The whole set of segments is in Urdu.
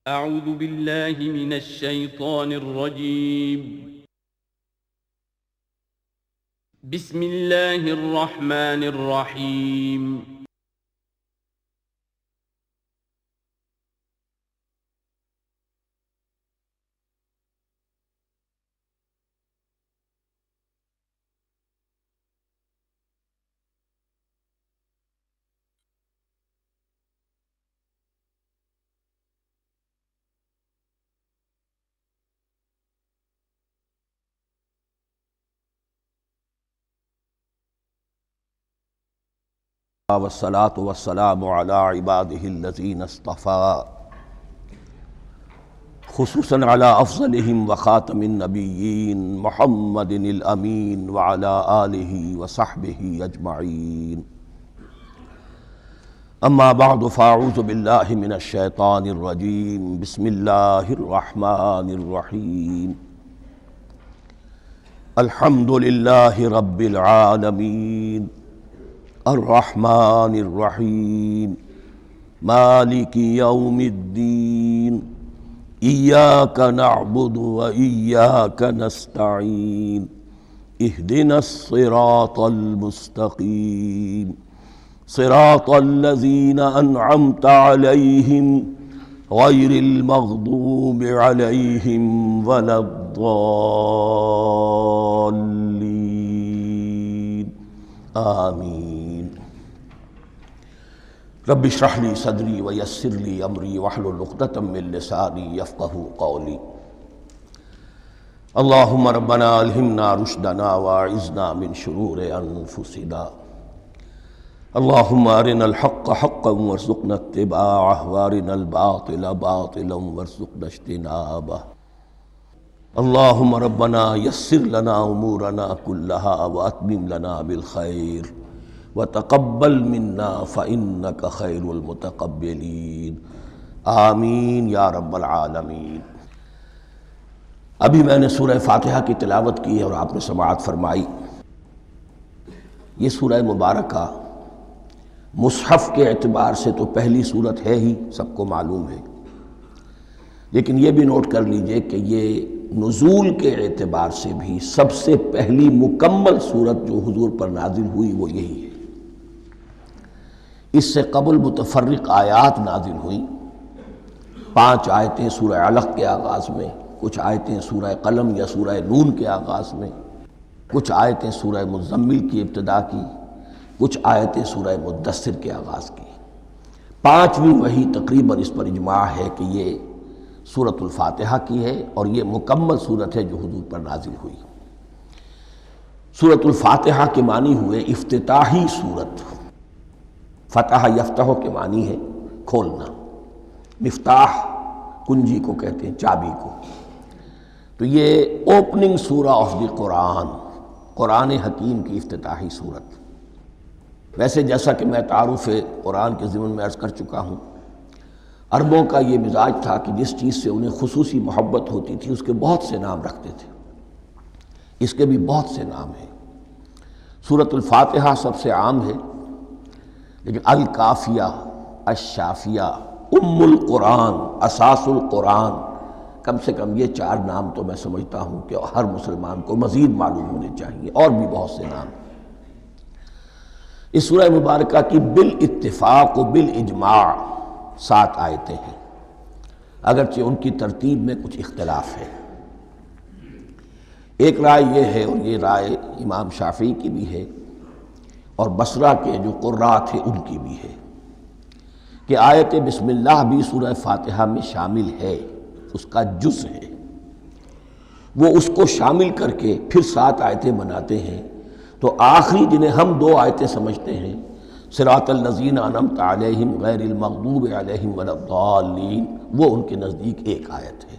أعوذ بالله من الشيطان الرجيم. بسم الله الرحمن الرحيم. والصلاة والسلام على عباده الذين اصطفى خصوصا على أفضلهم وخاتم النبيين محمد الأمين وعلى آله وصحبه أجمعين. أما بعد فأعوذ بالله من الشيطان الرجيم. بسم الله الرحمن الرحيم. الحمد لله رب العالمين الرحمن الرحيم مالك يوم الدين إياك نعبد وإياك نستعين اهدنا الصراط المستقيم صراط الذين أنعمت عليهم غير المغضوب عليهم ولا الضالين آمين. رب اشرح لي صدري ويسر لي امري واحلل عقدة من لساني يفقهوا قولي. اللهم ربنا الهمنا رشدنا واعذنا من شرور انفسنا. اللهم ارنا الحق حقا وارزقنا اتباعه وارنا الباطل باطلا وارزقنا اجتنابه. اللهم ربنا يسر لنا امورنا كلها واتمم لنا بالخير وتقبل منا فإنك خير المتقبلين آمین یا رب العالمین. ابھی میں نے سورہ فاتحہ کی تلاوت کی اور آپ نے سماعت فرمائی. یہ سورہ مبارکہ مصحف کے اعتبار سے تو پہلی صورت ہے ہی، سب کو معلوم ہے، لیکن یہ بھی نوٹ کر لیجئے کہ یہ نزول کے اعتبار سے بھی سب سے پہلی مکمل صورت جو حضور پر نازل ہوئی وہ یہی ہے. اس سے قبل متفرق آیات نازل ہوئیں. 5 آیتیں سورہ علق کے آغاز میں، کچھ آیتیں سورہ قلم یا سورہ نون کے آغاز میں، کچھ آیتیں سورہ مزمل کی ابتدا کی، کچھ آیتیں سورہ مدثر کے آغاز کی. 5ویں وحی تقریباً اس پر اجماع ہے کہ یہ سورۃ الفاتحہ کی ہے اور یہ مکمل صورت ہے جو حضور پر نازل ہوئی. سورۃ الفاتحہ کے معنی ہوئے افتتاحی صورت. فتح یفتح کے معنی ہے کھولنا. مفتاح کنجی کو کہتے ہیں، چابی کو. تو یہ اوپننگ سورہ آف دی قرآن، قرآن حکیم کی افتتاحی صورت. ویسے جیسا کہ میں تعارف قرآن کے ضمن میں عرض کر چکا ہوں، عربوں کا یہ مزاج تھا کہ جس چیز سے انہیں خصوصی محبت ہوتی تھی اس کے بہت سے نام رکھتے تھے. اس کے بھی بہت سے نام ہیں. سورۃ الفاتحہ سب سے عام ہے، لیکن الکافیہ، الشافیہ، ام القرآن، اساس القرآن، کم سے کم یہ 4 نام تو میں سمجھتا ہوں کہ ہر مسلمان کو مزید معلوم ہونے چاہیے، اور بھی بہت سے نام. اس سورہ مبارکہ کی بالاتفاق و بالاجماع 7 آیتیں ہیں، اگرچہ ان کی ترتیب میں کچھ اختلاف ہے. ایک رائے یہ ہے، اور یہ رائے امام شافعی کی بھی ہے اور بصرہ کے جو قراء تھے ان کی بھی ہے، کہ آیت بسم اللہ بھی سورہ فاتحہ میں شامل ہے، اس کا جز ہے. وہ اس کو شامل کر کے پھر 7 آیتیں بناتے ہیں. تو آخری جنہیں ہم 2 آیتیں سمجھتے ہیں، صراط الذین انعمت علیہم غیر المغضوب علیہم ولا الضالین، وہ ان کے نزدیک ایک آیت ہے.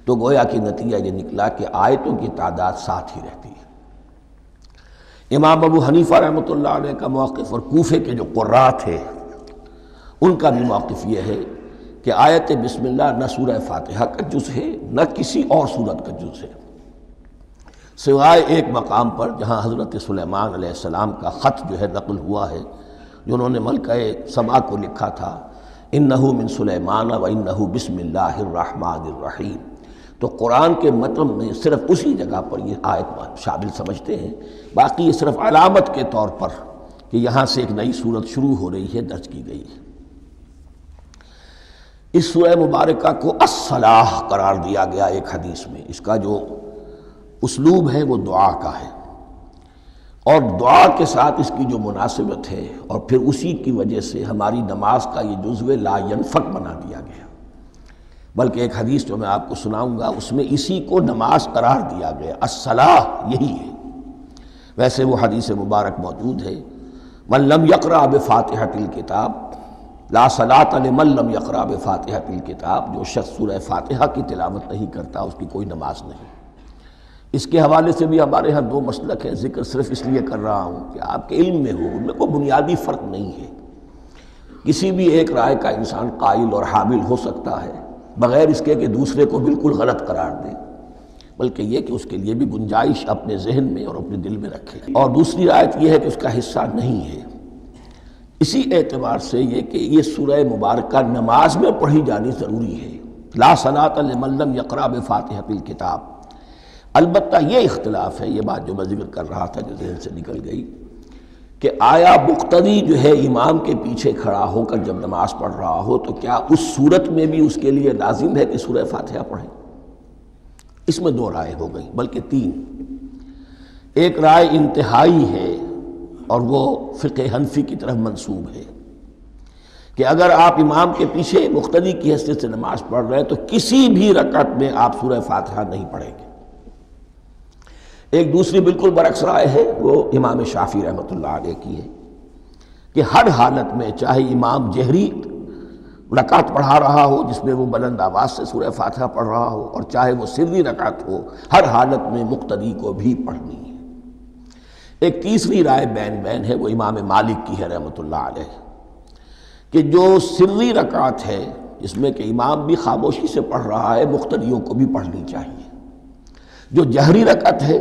تو گویا کہ نتیجہ یہ نکلا کہ آیتوں کی تعداد 7 ہی رہتی ہے. امام ابو حنیفہ رحمۃ اللہ علیہ کا موقف اور کوفے کے جو قراء تھے ان کا بھی موقف یہ ہے کہ آیت بسم اللہ نہ سورہ فاتحہ کا جز ہے نہ کسی اور سورت کا جز ہے، سوائے ایک مقام پر جہاں حضرت سلیمان علیہ السلام کا خط جو ہے نقل ہوا ہے، جو انہوں نے ملکہ سبا کو لکھا تھا انہو من سلیمان و انہو بسم اللہ الرحمن الرحیم۔ تو قرآن کے متن میں صرف اسی جگہ پر یہ آیت شامل سمجھتے ہیں، باقی یہ صرف علامت کے طور پر کہ یہاں سے ایک نئی صورت شروع ہو رہی ہے درج کی گئی ہے۔ اس سورہ مبارکہ کو الصلاح قرار دیا گیا ایک حدیث میں۔ اس کا جو اسلوب ہے وہ دعا کا ہے، اور دعا کے ساتھ اس کی جو مناسبت ہے، اور پھر اسی کی وجہ سے ہماری نماز کا یہ جزو لا ینفک بنا دیا گیا۔ بلکہ ایک حدیث جو میں آپ کو سناؤں گا اس میں اسی کو نماز قرار دیا گیا، الصلاح یہی ہے۔ ویسے وہ حدیث مبارک موجود ہے، من لم یقرأ بفاتحۃ الکتاب لا صلاۃ لمن لم یقرأ بفاتحۃ الکتاب، جو شخص سورہ فاتحہ کی تلاوت نہیں کرتا اس کی کوئی نماز نہیں۔ اس کے حوالے سے بھی ہمارے ہاں دو مسلک ہیں، ذکر صرف اس لیے کر رہا ہوں کہ آپ کے علم میں ہو، ان میں کوئی بنیادی فرق نہیں ہے۔ کسی بھی ایک رائے کا انسان قائل اور حامل ہو سکتا ہے بغیر اس کے کہ دوسرے کو بالکل غلط قرار دے، بلکہ یہ کہ اس کے لیے بھی گنجائش اپنے ذہن میں اور اپنے دل میں رکھے۔ اور دوسری آیت یہ ہے کہ اس کا حصہ نہیں ہے۔ اسی اعتبار سے یہ کہ یہ سورہ مبارکہ نماز میں پڑھی جانی ضروری ہے، لا صلاۃ لمن لم یقرأ بفاتحۃ الکتاب۔ البتہ یہ اختلاف ہے، یہ بات جو میں ذکر کر رہا تھا جو ذہن سے نکل گئی، کہ آیا مقتدی جو ہے امام کے پیچھے کھڑا ہو کر جب نماز پڑھ رہا ہو تو کیا اس صورت میں بھی اس کے لیے لازم ہے کہ سورہ فاتحہ پڑھیں؟ اس میں دو رائے ہو گئی، بلکہ تین۔ ایک رائے انتہائی ہے اور وہ فقہ حنفی کی طرف منسوب ہے کہ اگر آپ امام کے پیچھے مقتدی کی حیثیت سے نماز پڑھ رہے ہیں تو کسی بھی رکعت میں آپ سورہ فاتحہ نہیں پڑھیں گے۔ ایک دوسری بالکل برعکس رائے ہے، وہ امام شافعی رحمۃ اللہ علیہ کی ہے کہ ہر حالت میں، چاہے امام جہری رکعت پڑھا رہا ہو جس میں وہ بلند آواز سے سورہ فاتحہ پڑھ رہا ہو، اور چاہے وہ سری رکعت ہو، ہر حالت میں مقتدی کو بھی پڑھنی ہے۔ ایک تیسری رائے بین بین ہے، وہ امام مالک کی ہے رحمۃ اللہ علیہ، کہ جو سری رکعت ہے جس میں کہ امام بھی خاموشی سے پڑھ رہا ہے، مقتدیوں کو بھی پڑھنی چاہیے۔ جو جہری رکعت ہے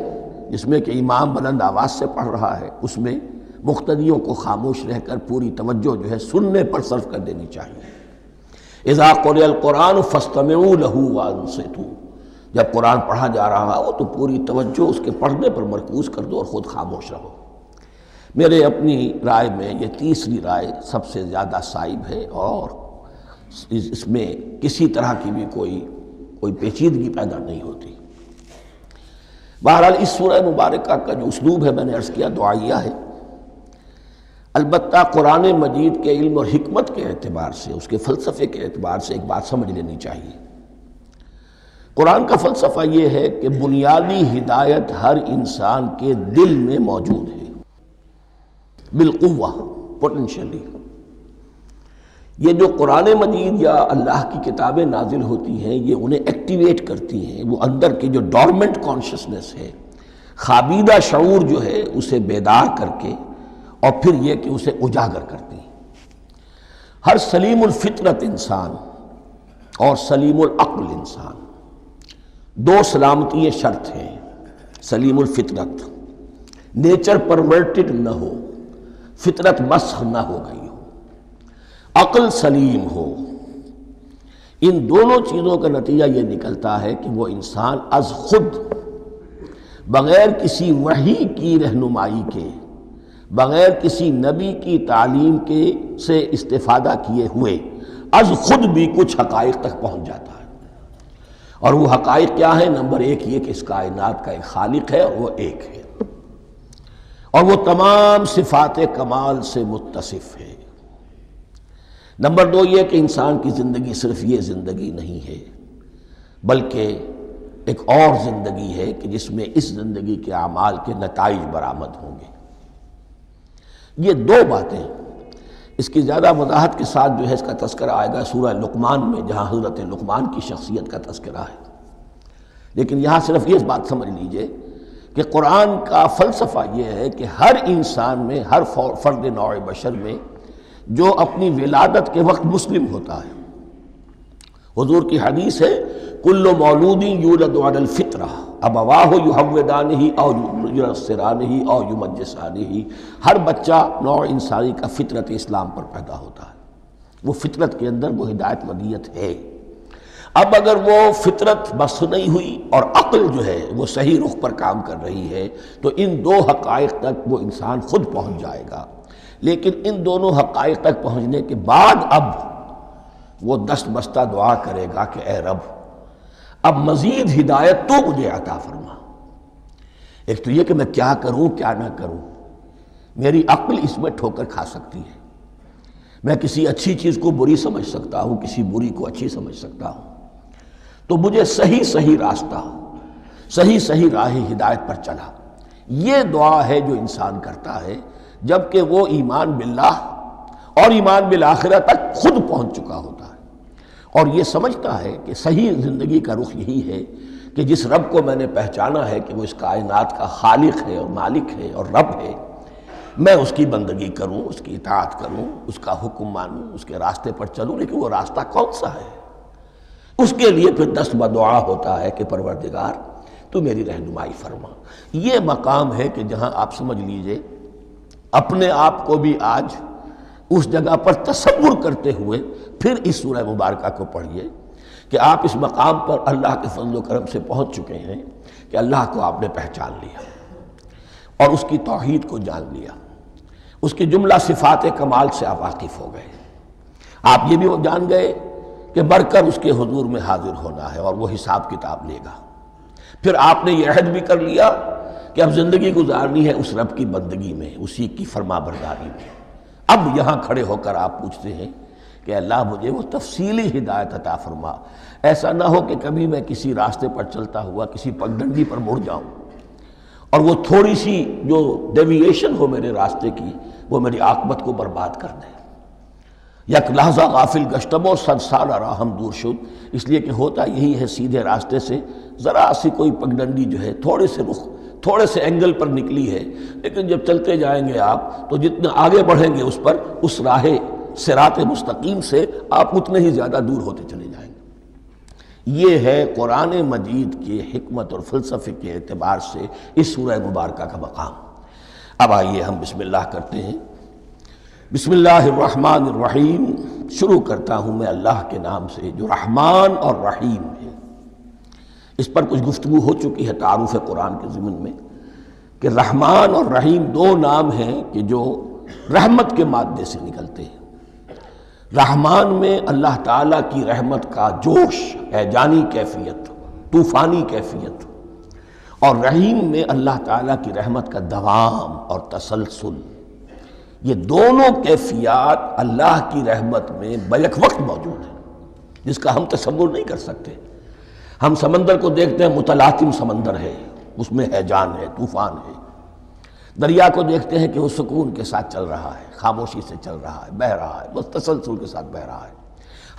جس میں کہ امام بلند آواز سے پڑھ رہا ہے، اس میں مقتدیوں کو خاموش رہ کر پوری توجہ جو ہے سننے پر صرف کر دینی چاہیے۔ اذا قرئ القرآن فاستمعوا له وانصتوا، جب قرآن پڑھا جا رہا ہو تو پوری توجہ اس کے پڑھنے پر مرکوز کر دو اور خود خاموش رہو۔ میرے اپنی رائے میں یہ تیسری رائے سب سے زیادہ صائب ہے، اور اس میں کسی طرح کی بھی کوئی پیچیدگی پیدا نہیں ہوتی۔ بہرحال اس سورہ مبارکہ کا جو اسلوب ہے میں نے عرض کیا دعائیہ ہے، البتہ قرآن مجید کے علم اور حکمت کے اعتبار سے، اس کے فلسفے کے اعتبار سے ایک بات سمجھ لینی چاہیے۔ قرآن کا فلسفہ یہ ہے کہ بنیادی ہدایت ہر انسان کے دل میں موجود ہے، بالقوہ، پوٹینشلی۔ یہ جو قرآن مجید یا اللہ کی کتابیں نازل ہوتی ہیں یہ انہیں ایکٹیویٹ کرتی ہیں، وہ اندر کی جو ڈورمنٹ کانشسنس ہے، خوابیدہ شعور جو ہے اسے بیدار کر کے، اور پھر یہ کہ اسے اجاگر کرتی ہیں۔ ہر سلیم الفطرت انسان اور سلیم العقل انسان، دو سلامتی شرط ہیں۔ سلیم الفطرت، نیچر پرورٹڈ نہ ہو، فطرت مسخ نہ ہو گئی ہو، عقل سلیم ہو۔ ان دونوں چیزوں کا نتیجہ یہ نکلتا ہے کہ وہ انسان از خود، بغیر کسی وحی کی رہنمائی کے، بغیر کسی نبی کی تعلیم کے سے استفادہ کیے ہوئے، از خود بھی کچھ حقائق تک پہنچ جاتا ہے۔ اور وہ حقائق کیا ہیں؟ نمبر ایک یہ کہ اس کائنات کا ایک خالق ہے اور وہ ایک ہے، اور وہ تمام صفات کمال سے متصف ہے۔ نمبر دو یہ کہ انسان کی زندگی صرف یہ زندگی نہیں ہے، بلکہ ایک اور زندگی ہے کہ جس میں اس زندگی کے اعمال کے نتائج برآمد ہوں گے۔ یہ دو باتیں، اس کی زیادہ وضاحت کے ساتھ جو ہے اس کا تذکرہ آئے گا سورہ لقمان میں، جہاں حضرت لقمان کی شخصیت کا تذکرہ ہے۔ لیکن یہاں صرف یہ بات سمجھ لیجئے کہ قرآن کا فلسفہ یہ ہے کہ ہر انسان میں، ہر فرد نوع بشر میں جو اپنی ولادت کے وقت مسلم ہوتا ہے، حضور کی حدیث ہے کل مولود یولد علی الفطرہ ابواہ یحودانہ او ینصرانہ او یمجسانہ، ہر بچہ نوع انسانی کا فطرت اسلام پر پیدا ہوتا ہے، وہ فطرت کے اندر وہ ہدایت ودیت ہے۔ اب اگر وہ فطرت بس نہیں ہوئی اور عقل جو ہے وہ صحیح رخ پر کام کر رہی ہے تو ان دو حقائق تک وہ انسان خود پہنچ جائے گا۔ لیکن ان دونوں حقائق تک پہنچنے کے بعد اب وہ دست بستہ دعا کرے گا کہ اے رب اب مزید ہدایت تو مجھے عطا فرما۔ ایک تو یہ کہ میں کیا کروں کیا نہ کروں، میری عقل اس میں ٹھوکر کھا سکتی ہے، میں کسی اچھی چیز کو بری سمجھ سکتا ہوں، کسی بری کو اچھی سمجھ سکتا ہوں، تو مجھے صحیح راستہ، صحیح راہ ہدایت پر چلا۔ یہ دعا ہے جو انسان کرتا ہے جبکہ وہ ایمان باللہ اور ایمان بالآخرہ تک خود پہنچ چکا ہوتا ہے، اور یہ سمجھتا ہے کہ صحیح زندگی کا رخ یہی ہے کہ جس رب کو میں نے پہچانا ہے کہ وہ اس کائنات کا خالق ہے اور مالک ہے اور رب ہے، میں اس کی بندگی کروں، اس کی اطاعت کروں، اس کا حکم مانوں، اس کے راستے پر چلوں۔ لیکن وہ راستہ کون سا ہے؟ اس کے لیے پھر دست بدعا ہوتا ہے کہ پروردگار تو میری رہنمائی فرما۔ یہ مقام ہے کہ جہاں آپ سمجھ لیجئے اپنے آپ کو بھی آج اس جگہ پر تصور کرتے ہوئے پھر اس سورہ مبارکہ کو پڑھیے کہ آپ اس مقام پر اللہ کے فضل و کرم سے پہنچ چکے ہیں کہ اللہ کو آپ نے پہچان لیا اور اس کی توحید کو جان لیا، اس کی جملہ صفات کمال سے آپ واقف ہو گئے۔ آپ یہ بھی جان گئے کہ بڑھ کر اس کے حضور میں حاضر ہونا ہے اور وہ حساب کتاب لے گا۔ پھر آپ نے یہ عہد بھی کر لیا کہ اب زندگی گزارنی ہے اس رب کی بندگی میں، اسی کی فرما برداری میں۔ اب یہاں کھڑے ہو کر آپ پوچھتے ہیں کہ اللہ مجھے وہ تفصیلی ہدایت عطا فرما، ایسا نہ ہو کہ کبھی میں کسی راستے پر چلتا ہوا کسی پگڈنڈی پر مڑ جاؤں اور وہ تھوڑی سی جو ڈیوییشن ہو میرے راستے کی وہ میری عاقبت کو برباد کر دے۔ یک لحظہ غافل گشتم و صد سال راہم دور شد، اس لیے کہ ہوتا یہی ہے سیدھے راستے سے ذرا سی کوئی پگڈنڈی جو ہے تھوڑے سے اینگل پر نکلی ہے، لیکن جب چلتے جائیں گے آپ تو جتنا آگے بڑھیں گے اس پر اس راہ صراط مستقیم سے آپ اتنے ہی زیادہ دور ہوتے چلے جائیں گے۔ یہ ہے قرآن مجید کی حکمت اور فلسفے کے اعتبار سے اس سورہ مبارکہ کا مقام۔ اب آئیے ہم بسم اللہ کرتے ہیں۔ بسم اللہ الرحمن الرحیم، شروع کرتا ہوں میں اللہ کے نام سے جو رحمان اور رحیم ہے۔ اس پر کچھ گفتگو ہو چکی ہے تعارف قرآن کے ضمن میں کہ رحمان اور رحیم دو نام ہیں کہ جو رحمت کے مادے سے نکلتے ہیں۔ رحمان میں اللہ تعالیٰ کی رحمت کا جوش ہے، جانی کیفیت، طوفانی کیفیت، اور رحیم میں اللہ تعالیٰ کی رحمت کا دوام اور تسلسل۔ یہ دونوں کیفیات اللہ کی رحمت میں بیک وقت موجود ہیں، جس کا ہم تصور نہیں کر سکتے۔ ہم سمندر کو دیکھتے ہیں، متلاطم سمندر ہے، اس میں ہیجان ہے، طوفان ہے۔ دریا کو دیکھتے ہیں کہ وہ سکون کے ساتھ چل رہا ہے، خاموشی سے چل رہا ہے، بہہ رہا ہے، بس تسلسل کے ساتھ بہہ رہا ہے۔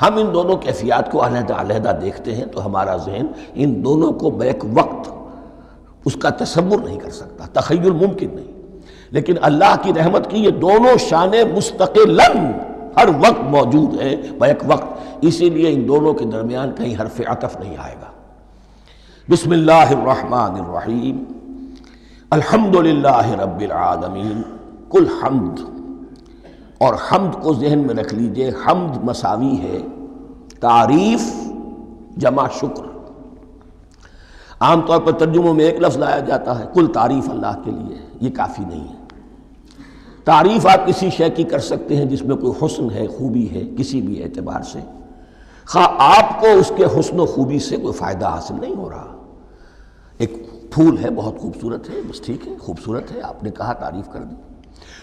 ہم ان دونوں کیفیات کو علیحدہ دیکھتے ہیں تو ہمارا ذہن ان دونوں کو بیک وقت اس کا تصور نہیں کر سکتا، تخیل ممکن نہیں۔ لیکن اللہ کی رحمت کی یہ دونوں شانیں مستقلاً ہر وقت موجود ہیں بیک وقت، اسی لیے ان دونوں کے درمیان کہیں حرف عطف نہیں آئے گا۔ بسم اللہ الرحمن الرحیم، الحمدللہ رب العالمین۔ کل حمد، اور حمد کو ذہن میں رکھ لیجئے، حمد مساوی ہے تعریف جمع شکر۔ عام طور پر ترجموں میں ایک لفظ لایا جاتا ہے، کل تعریف اللہ کے لیے، یہ کافی نہیں ہے۔ تعریف آپ کسی شے کی کر سکتے ہیں جس میں کوئی حسن ہے، خوبی ہے، کسی بھی اعتبار سے، خواہ آپ کو اس کے حسن و خوبی سے کوئی فائدہ حاصل نہیں ہو رہا۔ ایک پھول ہے، بہت خوبصورت ہے، بس ٹھیک ہے، خوبصورت ہے، آپ نے کہا، تعریف کر دی۔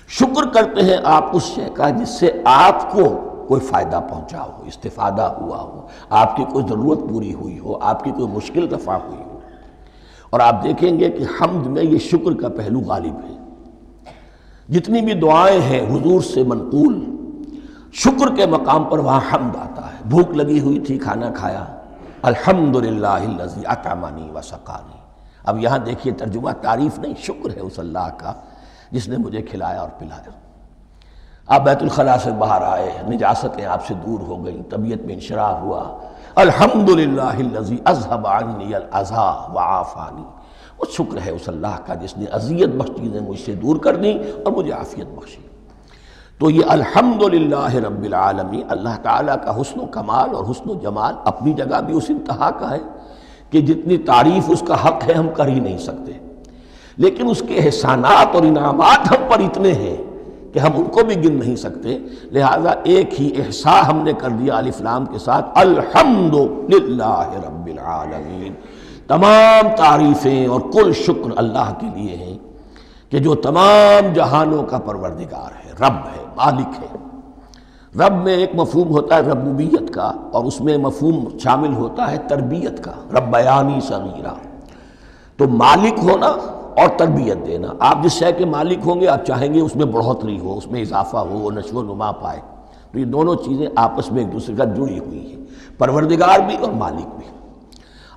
شکر کرتے ہیں آپ اس شے کا جس سے آپ کو کوئی فائدہ پہنچا ہو، استفادہ ہوا ہو، آپ کی کوئی ضرورت پوری ہوئی ہو، آپ کی کوئی مشکل رفع ہوئی ہو۔ اور آپ دیکھیں گے کہ حمد میں یہ شکر کا پہلو غالب ہے۔ جتنی بھی دعائیں ہیں حضور سے منقول، شکر کے مقام پر وہاں حمد آتا ہے۔ بھوک لگی ہوئی تھی، کھانا کھایا، الحمدللہ الذی اطعمنی وسقانی۔ اب یہاں دیکھیے ترجمہ تعریف نہیں، شکر ہے اس اللہ کا جس نے مجھے کھلایا اور پلایا۔ آپ بیت الخلاء سے باہر آئے، نجاستیں آپ سے دور ہو گئیں، طبیعت میں انشراح ہوا، الحمدللہ الذی اذھب عنی الاذی وعافانی۔ وہ شکر ہے اس اللہ کا جس نے اذیت بخش چیزیں مجھ سے دور کر دیں اور مجھے عافیت بخشی۔ تو یہ الحمدللہ رب العالمین، اللہ تعالیٰ کا حسن و کمال اور حسن و جمال اپنی جگہ بھی اس انتہا کا ہے کہ جتنی تعریف اس کا حق ہے ہم کر ہی نہیں سکتے، لیکن اس کے احسانات اور انعامات ہم پر اتنے ہیں کہ ہم ان کو بھی گن نہیں سکتے، لہذا ایک ہی احصاء ہم نے کر دیا الف لام کے ساتھ، الحمدللہ رب العالمین، تمام تعریفیں اور کل شکر اللہ کے لیے ہیں کہ جو تمام جہانوں کا پروردگار ہے، رب ہے، مالک ہے۔ رب میں ایک مفہوم ہوتا ہے ربوبیت کا، اور اس میں مفہوم شامل ہوتا ہے تربیت کا، ربیانی صغیرہ، تو مالک ہونا اور تربیت دینا۔ آپ جس شے کے مالک ہوں گے آپ چاہیں گے اس میں بڑھوتری ہو، اس میں اضافہ ہو، وہ نشو و نما پائے، تو یہ دونوں چیزیں آپس میں ایک دوسرے کا جڑی ہوئی ہیں، پروردگار بھی اور مالک بھی۔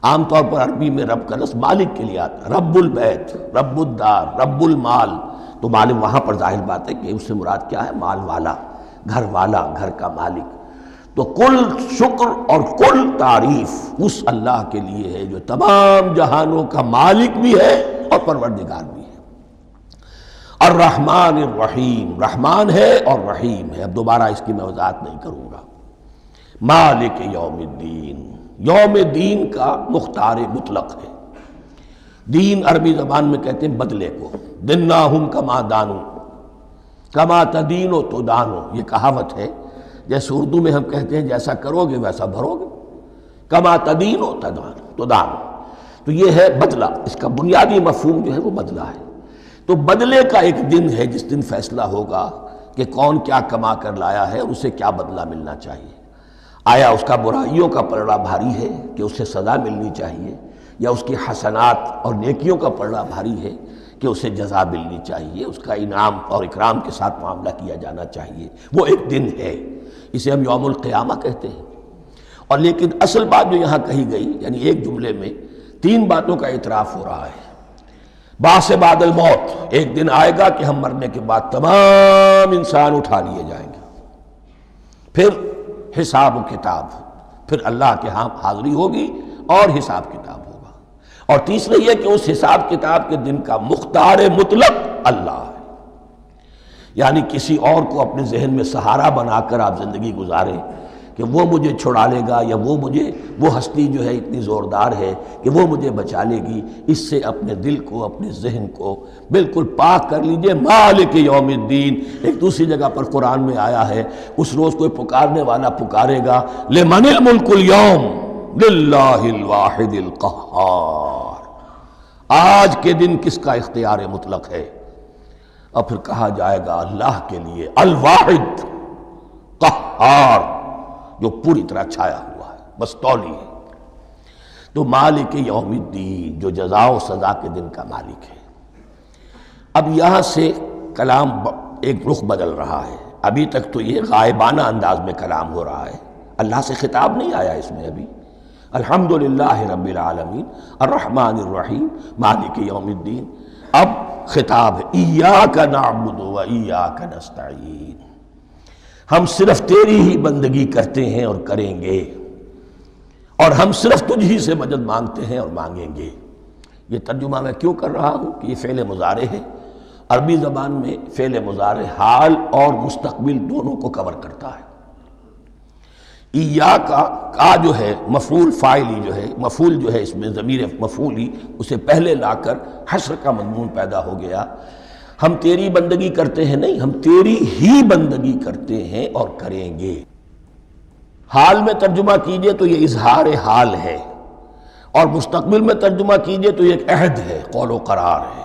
عام طور پر عربی میں رب کا لفظ مالک کے لیے آتا ہے، رب البیت، رب الدار، رب المال، تو مالک وہاں پر ظاہر بات ہے کہ اس سے مراد کیا ہے، مال والا، گھر والا، گھر کا مالک۔ تو کل شکر اور کل تعریف اس اللہ کے لیے ہے جو تمام جہانوں کا مالک بھی ہے اور پروردگار بھی ہے۔ الرحمن الرحیم، رحمان ہے اور رحیم ہے، اب دوبارہ اس کی میں وضاحت نہیں کروں گا۔ مالک یوم الدین، یوم دین کا مختار مطلق ہے۔ دین عربی زبان میں کہتے ہیں بدلے کو، دناہم کما دانو، کما تدینو تو دانو، یہ کہاوت ہے، جیسے اردو میں ہم کہتے ہیں جیسا کرو گے ویسا بھرو گے، کما تدینو تو دانو، تو یہ ہے بدلہ، اس کا بنیادی مفہوم جو ہے وہ بدلہ ہے۔ تو بدلے کا ایک دن ہے جس دن فیصلہ ہوگا کہ کون کیا کما کر لایا ہے اور اسے کیا بدلہ ملنا چاہیے۔ آیا اس کا برائیوں کا پلڑا بھاری ہے کہ اسے سزا ملنی چاہیے، یا اس کی حسنات اور نیکیوں کا پلڑا بھاری ہے کہ اسے جزا ملنی چاہیے، اس کا انعام اور اکرام کے ساتھ معاملہ کیا جانا چاہیے، وہ ایک دن ہے، اسے ہم یوم القیامہ کہتے ہیں۔ اور لیکن اصل بات جو یہاں کہی گئی، یعنی ایک جملے میں تین باتوں کا اعتراف ہو رہا ہے۔ بعث بعد الموت، ایک دن آئے گا کہ ہم مرنے کے بعد تمام انسان اٹھا لیے جائیں گے، پھر حساب و کتاب، پھر اللہ کے ہاں حاضری ہوگی اور حساب کتاب ہوگا، اور تیسرے یہ کہ اس حساب کتاب کے دن کا مختار مطلق اللہ ہے، یعنی کسی اور کو اپنے ذہن میں سہارا بنا کر آپ زندگی گزاریں کہ وہ مجھے چھڑا لے گا، یا وہ ہستی جو ہے اتنی زوردار ہے کہ وہ مجھے بچا لے گی، اس سے اپنے دل کو، اپنے ذہن کو بالکل پاک کر لیجئے۔ مالک یوم الدین، ایک دوسری جگہ پر قرآن میں آیا ہے، اس روز کوئی پکارنے والا پکارے گا، لمن الملک اليوم للہ الواحد القہار، آج کے دن کس کا اختیار مطلق ہے؟ اور پھر کہا جائے گا اللہ کے لیے، الواحد قہار، جو پوری طرح چھایا ہوا ہے، مستولی ہے۔ تو مالک یوم الدین، جو جزا و سزا کے دن کا مالک ہے۔ اب یہاں سے کلام ایک رخ بدل رہا ہے، ابھی تک تو یہ غائبانہ انداز میں کلام ہو رہا ہے، اللہ سے خطاب نہیں آیا اس میں ابھی۔ الحمدللہ رب العالمین الرحمن الرحیم مالک یوم الدین، اب خطاب ہے، ایاک نعبد و ایاک نستعین، ہم صرف تیری ہی بندگی کرتے ہیں اور کریں گے، اور ہم صرف تجھ ہی سے مدد مانگتے ہیں اور مانگیں گے۔ یہ ترجمہ میں کیوں کر رہا ہوں کہ یہ فعل مضارع ہے، عربی زبان میں فعل مضارع حال اور مستقبل دونوں کو کور کرتا ہے۔ ایاک کا جو ہے مفعول فاعلی جو ہے، مفعول جو ہے اس میں ضمیر مفعولی، اسے پہلے لا کر حشر کا مضمون پیدا ہو گیا۔ ہم تیری بندگی کرتے ہیں نہیں، ہم تیری ہی بندگی کرتے ہیں اور کریں گے۔ حال میں ترجمہ کیجئے تو یہ اظہار حال ہے، اور مستقبل میں ترجمہ کیجئے تو یہ ایک عہد ہے، قول و قرار ہے،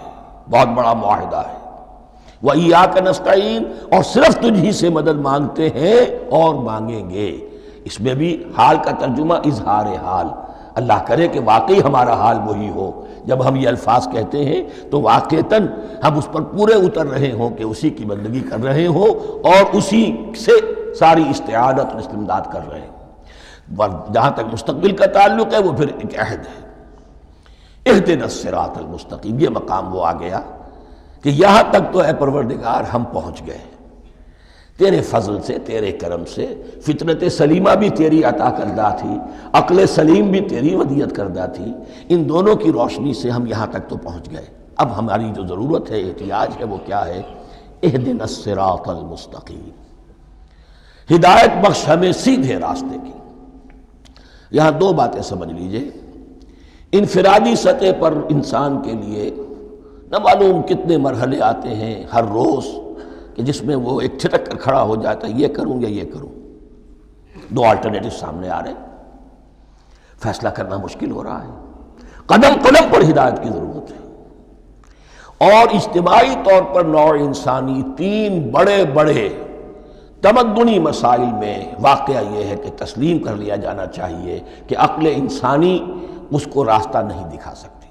بہت بڑا معاہدہ ہے۔ وَإِيَّاكَ نَسْتَعِينُ، اور صرف تجھ ہی سے مدد مانگتے ہیں اور مانگیں گے۔ اس میں بھی حال کا ترجمہ اظہار حال، اللہ کرے کہ واقعی ہمارا حال وہی ہو، جب ہم یہ الفاظ کہتے ہیں تو واقعتاً ہم اس پر پورے اتر رہے ہوں کہ اسی کی بندگی کر رہے ہوں اور اسی سے ساری استعانت اور استمداد کر رہے ہیں۔ جہاں تک مستقبل کا تعلق ہے وہ پھر ایک عہد ہے، اہدنا الصراط المستقیم، یہ مقام وہ آ گیا کہ یہاں تک تو اے پروردگار ہم پہنچ گئے، تیرے فضل سے، تیرے کرم سے، فطرت سلیمہ بھی تیری عطا کردہ تھی، عقل سلیم بھی تیری ودیعت کردہ تھی، ان دونوں کی روشنی سے ہم یہاں تک تو پہنچ گئے۔ اب ہماری جو ضرورت ہے، احتیاج ہے، وہ کیا ہے؟ اہدنا الصراط المستقیم، ہدایت بخش ہمیں سیدھے راستے کی۔ یہاں دو باتیں سمجھ لیجئے، انفرادی سطح پر انسان کے لیے نہ معلوم کتنے مرحلے آتے ہیں ہر روز کہ جس میں وہ ایک چھٹک کر کھڑا ہو جاتا ہے، یہ کروں یا یہ کروں، دو آلٹرنیٹو سامنے آ رہے ہیں، فیصلہ کرنا مشکل ہو رہا ہے، قدم قدم پر ہدایت کی ضرورت ہے۔ اور اجتماعی طور پر نوع انسانی تین بڑے بڑے تمدنی مسائل میں واقعہ یہ ہے کہ تسلیم کر لیا جانا چاہیے کہ عقل انسانی اس کو راستہ نہیں دکھا سکتی۔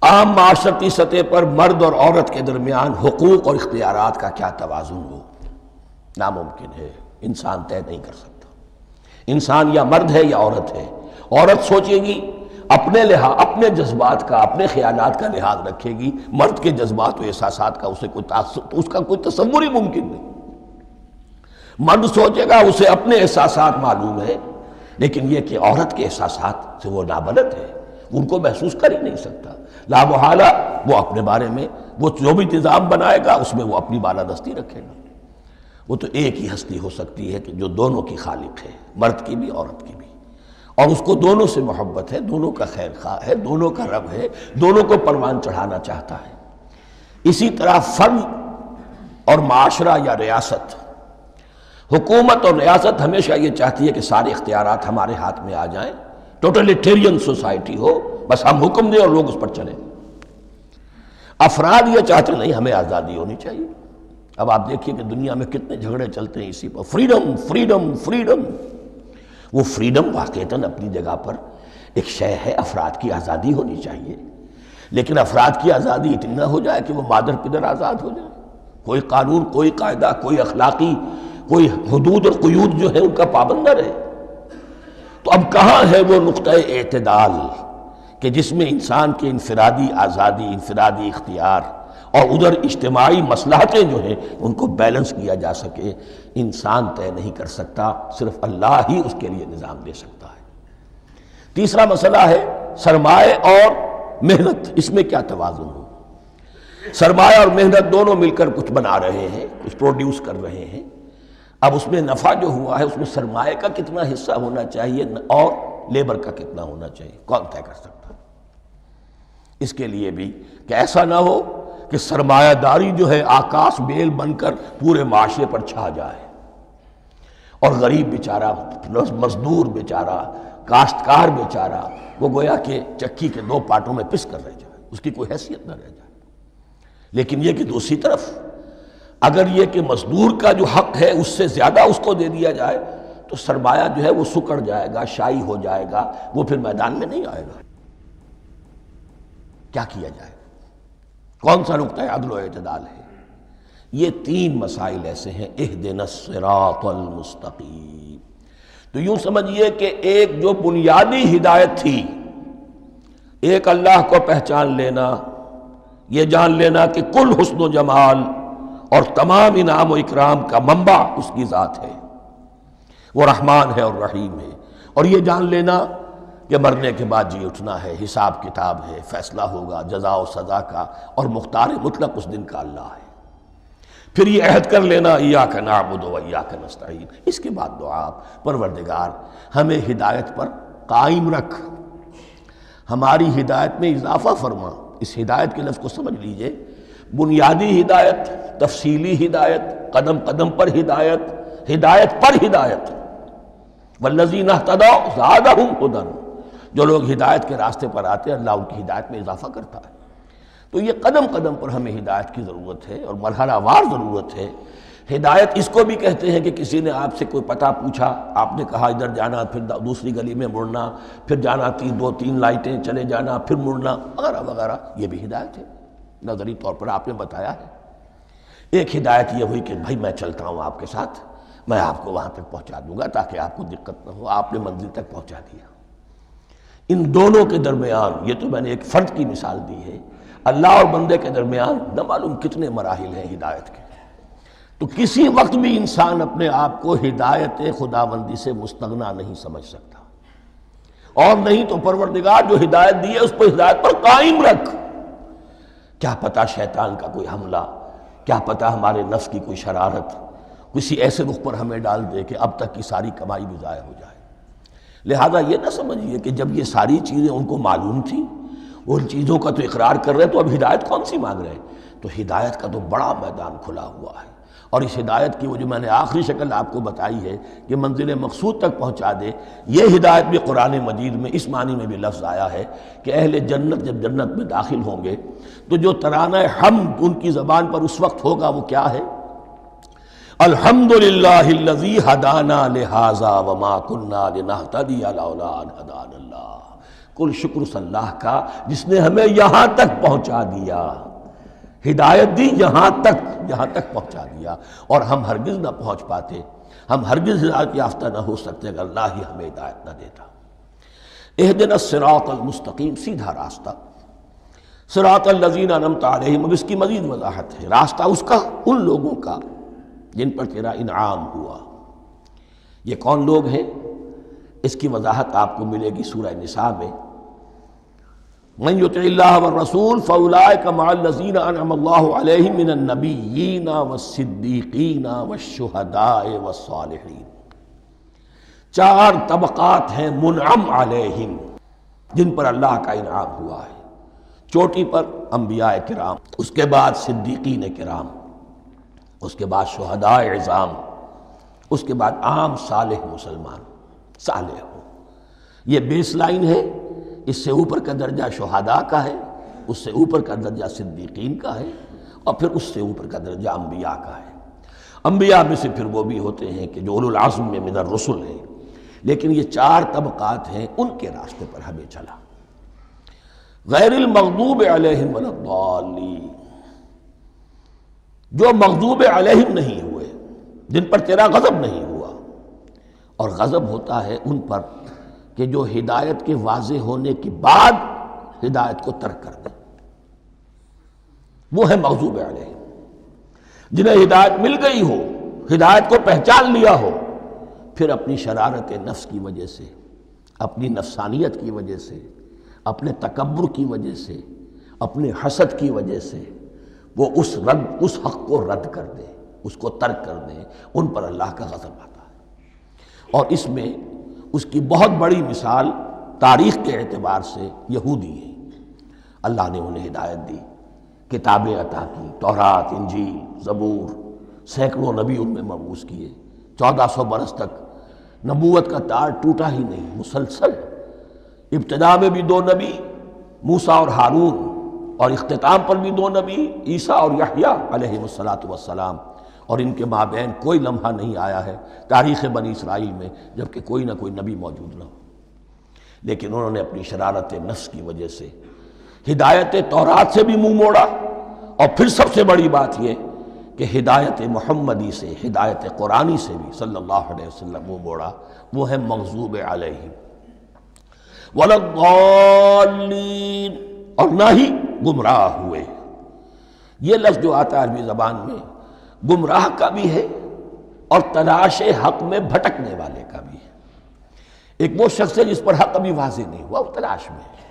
عام معاشرتی سطح پر مرد اور عورت کے درمیان حقوق اور اختیارات کا کیا توازن ہو، ناممکن ہے، انسان طے نہیں کر سکتا۔ انسان یا مرد ہے یا عورت ہے، عورت سوچے گی اپنے لحاظ، اپنے جذبات کا، اپنے خیالات کا لحاظ رکھے گی، مرد کے جذبات و احساسات کا اسے کوئی اس کا کوئی تصور ہی ممکن نہیں۔ مرد سوچے گا اسے اپنے احساسات معلوم ہے، لیکن یہ کہ عورت کے احساسات سے وہ نابلد ہے، ان کو محسوس کر ہی نہیں سکتا، لا محالہ وہ اپنے بارے میں وہ جو بھی نظام بنائے گا اس میں وہ اپنی بالادستی رکھے گا۔ وہ تو ایک ہی ہستی ہو سکتی ہے کہ جو دونوں کی خالق ہے، مرد کی بھی عورت کی بھی، اور اس کو دونوں سے محبت ہے، دونوں کا خیر خواہ ہے، دونوں کا رب ہے، دونوں کو پروان چڑھانا چاہتا ہے۔ اسی طرح فرد اور معاشرہ یا ریاست، حکومت اور ریاست ہمیشہ یہ چاہتی ہے کہ سارے اختیارات ہمارے ہاتھ میں آ جائیں، ٹوٹلیٹیرین سوسائٹی ہو، بس ہم حکم دیں اور لوگ اس پر چلیں۔ افراد یہ چاہتے نہیں، ہمیں آزادی ہونی چاہیے۔ اب آپ دیکھیے کہ دنیا میں کتنے جھگڑے چلتے ہیں اسی پر، فریڈم فریڈم فریڈم۔ وہ فریڈم واقعتاً اپنی جگہ پر ایک شے ہے، افراد کی آزادی ہونی چاہیے، لیکن افراد کی آزادی اتنی نہ ہو جائے کہ وہ مادر پدر آزاد ہو جائے، کوئی قانون، کوئی قاعدہ، کوئی اخلاقی کوئی حدود اور قیود جو ہے ان کا پابند نہ رہے۔ تو اب کہاں ہے وہ نقطہ اعتدال کہ جس میں انسان کی انفرادی آزادی، انفرادی اختیار اور ادھر اجتماعی مصلحتیں جو ہیں ان کو بیلنس کیا جا سکے؟ انسان طے نہیں کر سکتا، صرف اللہ ہی اس کے لیے نظام دے سکتا ہے۔ تیسرا مسئلہ ہے سرمایہ اور محنت، اس میں کیا توازن ہو؟ سرمایہ اور محنت دونوں مل کر کچھ بنا رہے ہیں، کچھ پروڈیوس کر رہے ہیں۔ اب اس میں نفع جو ہوا ہے اس میں سرمایہ کا کتنا حصہ ہونا چاہیے اور لیبر کا کتنا ہونا چاہیے، کون طے کر سکتا؟ اس کے لیے بھی کہ ایسا نہ ہو کہ سرمایہ داری جو ہے آکاش بیل بن کر پورے معاشرے پر چھا جائے، اور غریب بیچارہ، مزدور بیچارہ، کاشتکار بیچارہ وہ گویا کہ چکی کے دو پارٹوں میں پس کر رہ جائے، اس کی کوئی حیثیت نہ رہ جائے۔ لیکن یہ کہ دوسری طرف اگر یہ کہ مزدور کا جو حق ہے اس سے زیادہ اس کو دے دیا جائے تو سرمایہ جو ہے وہ سکڑ جائے گا، شائی ہو جائے گا، وہ پھر میدان میں نہیں آئے گا۔ کیا کیا جائے؟ کون سا نقطہ عدل و اعتدال ہے؟ یہ تین مسائل ایسے ہیں، اہدنا الصراط المستقیم۔ تو یوں سمجھیے کہ ایک جو بنیادی ہدایت تھی، ایک اللہ کو پہچان لینا، یہ جان لینا کہ کل حسن و جمال اور تمام انعام و اکرام کا منبع اس کی ذات ہے، وہ رحمان ہے اور رحیم ہے، اور یہ جان لینا کہ مرنے کے بعد جی اٹھنا ہے، حساب کتاب ہے، فیصلہ ہوگا جزا و سزا کا، اور مختار مطلق اس دن کا اللہ ہے۔ پھر یہ عہد کر لینا ایاک نعبد و ایاک نستعین۔ اس کے بعد دعا، پروردگار ہمیں ہدایت پر قائم رکھ، ہماری ہدایت میں اضافہ فرما۔ اس ہدایت کے لفظ کو سمجھ لیجئے، بنیادی ہدایت، تفصیلی ہدایت، قدم قدم پر ہدایت، ہدایت پر ہدایت۔ والذین اہتدوا زادہم ھدی، جو لوگ ہدایت کے راستے پر آتے ہیں اللہ ان کی ہدایت میں اضافہ کرتا ہے۔ تو یہ قدم قدم پر ہمیں ہدایت کی ضرورت ہے اور مرحلہ وار ضرورت ہے۔ ہدایت اس کو بھی کہتے ہیں کہ کسی نے آپ سے کوئی پتہ پوچھا، آپ نے کہا ادھر جانا، پھر دوسری گلی میں مڑنا، پھر جانا دو تین لائٹیں چلے جانا، پھر مڑنا، وغیرہ وغیرہ، یہ بھی ہدایت ہے، نظری طور پر آپ نے بتایا ہے۔ ایک ہدایت یہ ہوئی کہ بھائی میں چلتا ہوں آپ کے ساتھ، میں آپ کو وہاں تک پہنچا دوں گا تاکہ آپ کو دقت نہ ہو، آپ نے منزل تک پہنچا دیا۔ ان دونوں کے درمیان، یہ تو میں نے ایک فرد کی مثال دی ہے، اللہ اور بندے کے درمیان نہ معلوم کتنے مراحل ہیں ہدایت کے۔ تو کسی وقت بھی انسان اپنے آپ کو ہدایت خداوندی سے مستغنا نہیں سمجھ سکتا، اور نہیں تو پروردگار جو ہدایت دی ہے اس پر ہدایت پر قائم رکھ۔ کیا پتہ شیطان کا کوئی حملہ کیا پتہ ہمارے نفس کی کوئی شرارت کسی ایسے رخ پر ہمیں ڈال دے کہ اب تک کی ساری کمائی بھی ضائع ہو جائے۔ لہذا یہ نہ سمجھیے کہ جب یہ ساری چیزیں ان کو معلوم تھیں، ان چیزوں کا تو اقرار کر رہے تو اب ہدایت کون سی مانگ رہے ہیں؟ تو ہدایت کا تو بڑا میدان کھلا ہوا ہے، اور اس ہدایت کی وہ جو میں نے آخری شکل آپ کو بتائی ہے کہ منزل مقصود تک پہنچا دے، یہ ہدایت بھی قرآن مجید میں اس معنی میں بھی لفظ آیا ہے کہ اہل جنت جب جنت میں داخل ہوں گے تو جو ترانہ حمد ان کی زبان پر اس وقت ہوگا وہ کیا ہے؟ الحمدللہ الذی ہدانا لہذا وما کننا لنہتدی لولا ان ہدانا اللہ۔ کل شکر اس اللہ کا جس نے ہمیں یہاں تک پہنچا دیا، ہدایت دی یہاں تک پہنچا دیا، اور ہم ہرگز نہ پہنچ پاتے، ہم ہرگز ہدایت یافتہ نہ ہو سکتے اگر اللہ ہی ہمیں ہدایت نہ دیتا۔ اہدنا الصراط المستقیم، سیدھا راستہ، صراط الذین انعمت علیہم، اب اس کی مزید وضاحت ہے، راستہ اس کا ان لوگوں کا جن پر تیرا انعام ہوا۔ یہ کون لوگ ہیں؟ اس کی وضاحت آپ کو ملے گی سورہ نساء میں، من یطع اللہ والرسول فاولئک مع الذین انعم اللہ علیہم من النبیین والصدیقین والشہداء والصالحین۔ چار طبقات ہیں منعم علیہم جن پر اللہ کا انعام ہوا ہے۔ چوٹی پر انبیاء کرام، اس کے بعد صدیقین کرام، اس کے بعد شہداء عظام، اس کے بعد عام صالح مسلمان، صالح ہو۔ یہ بیس لائن ہے، اس سے اوپر کا درجہ شہداء کا ہے، اس سے اوپر کا درجہ صدیقین کا ہے، اور پھر اس سے اوپر کا درجہ انبیاء کا ہے۔ انبیاء میں سے پھر وہ بھی ہوتے ہیں کہ جو اولو العزم میں من الرسل ہیں، لیکن یہ چار طبقات ہیں، ان کے راستے پر ہمیں چلا۔ غیر المغضوب علیہم ولا الضالین، جو مغضوب علیہم نہیں ہوئے، جن پر تیرا غضب نہیں ہوا، اور غضب ہوتا ہے ان پر کہ جو ہدایت کے واضح ہونے کے بعد ہدایت کو ترک کر دیں، وہ ہے مغضوب علیہم۔ جنہیں ہدایت مل گئی ہو، ہدایت کو پہچان لیا ہو، پھر اپنی شرارت نفس کی وجہ سے، اپنی نفسانیت کی وجہ سے، اپنے تکبر کی وجہ سے، اپنے حسد کی وجہ سے وہ اس حق کو رد کر دیں، اس کو ترک کر دیں، ان پر اللہ کا غضب آتا ہے۔ اور اس میں اس کی بہت بڑی مثال تاریخ کے اعتبار سے یہودی ہیں۔ اللہ نے انہیں ہدایت دی، کتابیں عطا کی، تورات، انجیل، زبور، سینکڑوں نبی ان میں مبعوث کیے، 1400 برس تک نبوت کا تار ٹوٹا ہی نہیں، مسلسل۔ ابتدا میں بھی 2 نبی، موسیٰ اور ہارون، اور اختتام پر بھی 2 نبی، عیسیٰ اور یحییٰ علیہ السلام، اور ان کے مابین کوئی لمحہ نہیں آیا ہے تاریخ بنی اسرائیل میں جبکہ کوئی نہ کوئی نبی موجود نہ ہو۔ لیکن انہوں نے اپنی شرارت نفس کی وجہ سے ہدایت تورات سے بھی منہ موڑا، اور پھر سب سے بڑی بات یہ کہ ہدایت محمدی سے، ہدایت قرآنی سے بھی صلی اللہ علیہ وسلم منہ موڑا، وہ ہے مغضوب علیہم ولا الضالین، اور نہ ہی گمراہ ہوئے۔ یہ لفظ جو آتا ہے عربی زبان میں، گمراہ کا بھی ہے اور تلاش حق میں بھٹکنے والے کا بھی ہے۔ ایک وہ شخص ہے جس پر حق ابھی واضح نہیں ہوا، وہ تلاش میں ہے،